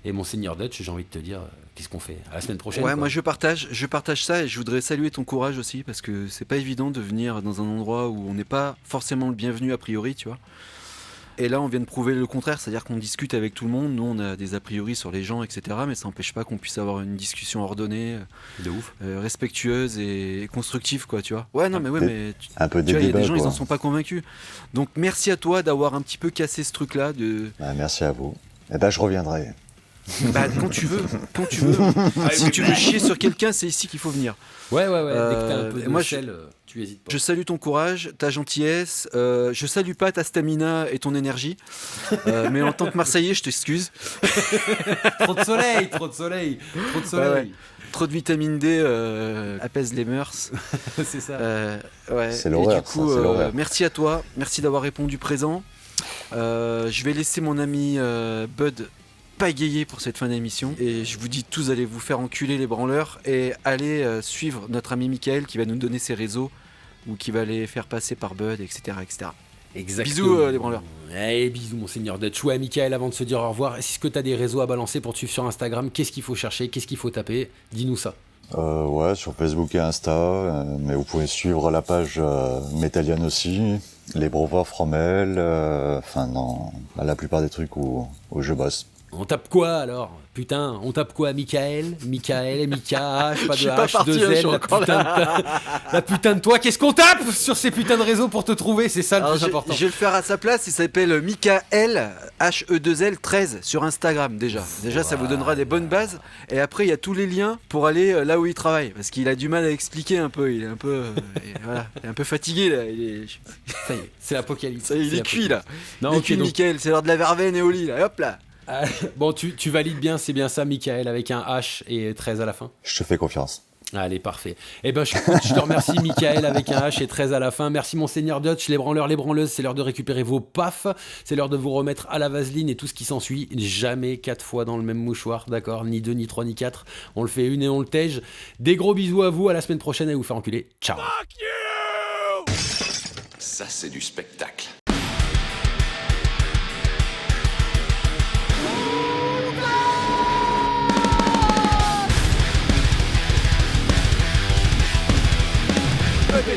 Et Monseigneur Dutch, j'ai envie de te dire, qu'est-ce qu'on fait à la semaine prochaine? Ouais, quoi. Moi je partage ça, et je voudrais saluer ton courage aussi, parce que c'est pas évident de venir dans un endroit où on n'est pas forcément le bienvenu a priori, tu vois. Et là, on vient de prouver le contraire, c'est-à-dire qu'on discute avec tout le monde. Nous, on a des a priori sur les gens, etc. Mais ça n'empêche pas qu'on puisse avoir une discussion ordonnée, de ouf, respectueuse et constructive, quoi, tu vois. Ouais, non, mais ouais, mais un peu tu vois, il y a des gens, quoi. ils en sont pas convaincus. Donc, merci à toi d'avoir un petit peu cassé ce truc-là. Merci à vous. Eh ben, je reviendrai. Bah, quand tu veux. Si tu veux chier sur quelqu'un, c'est ici qu'il faut venir. Ouais. Dès que t'as un peu de sel, tu hésites pas. Je salue ton courage, ta gentillesse. Je salue pas ta stamina et ton énergie. Mais en tant que Marseillais, je t'excuse. Trop de soleil. Ouais. Trop de vitamine D apaise les mœurs. C'est ça. Ouais. C'est l'horreur. Et du coup, merci à toi. Merci d'avoir répondu présent. Je vais laisser mon ami Bud pagayer pour cette fin d'émission. Et je vous dis tous, allez vous faire enculer les branleurs et allez suivre notre ami Michael qui va nous donner ses réseaux ou qui va les faire passer par Bud, etc. Exactement. Bisous les branleurs. Bisous Monseigneur Dutch. Ouais, Michael, avant de se dire au revoir, est-ce que tu as des réseaux à balancer pour te suivre sur Instagram? Qu'est-ce qu'il faut chercher? Qu'est-ce qu'il faut taper? Dis-nous ça. Ouais, sur Facebook et Insta, mais vous pouvez suivre la page Metallian aussi, les brevets Fromel, la plupart des trucs où je bosse. On tape quoi alors? Putain, on tape quoi? Michael, Mika, H, pas de H, 2L, la putain de toi. Qu'est-ce qu'on tape sur ces putains de réseaux pour te trouver? C'est ça le plus important. Je vais le faire à sa place, il s'appelle Michael, H-E-2-L 13 sur Instagram déjà. Déjà, ça vous donnera des bonnes bases. Et après, il y a tous les liens pour aller là où il travaille. Parce qu'il a du mal à expliquer un peu. Il est un peu, il est un peu fatigué là. Ça y est, c'est l'apocalypse. Ça y est, il est cuit là. Non, il est cuit, donc... Michael, c'est l'heure de la verveine et au lit là. Et hop là. Bon, tu valides bien, c'est bien ça, Michael, avec un H et 13 à la fin? Je te fais confiance. Allez, parfait. Eh ben, je te remercie, Michael, avec un H et 13 à la fin. Merci, Monseigneur Dutch, les branleurs, les branleuses. C'est l'heure de récupérer vos pafs. C'est l'heure de vous remettre à la vaseline et tout ce qui s'ensuit. Jamais 4 fois dans le même mouchoir, d'accord? Ni 2, ni 3, ni 4. On le fait une et on le tège. Des gros bisous à vous. À la semaine prochaine et vous faire enculer. Ciao. Fuck you! Ça, c'est du spectacle.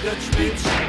Dutch bitch.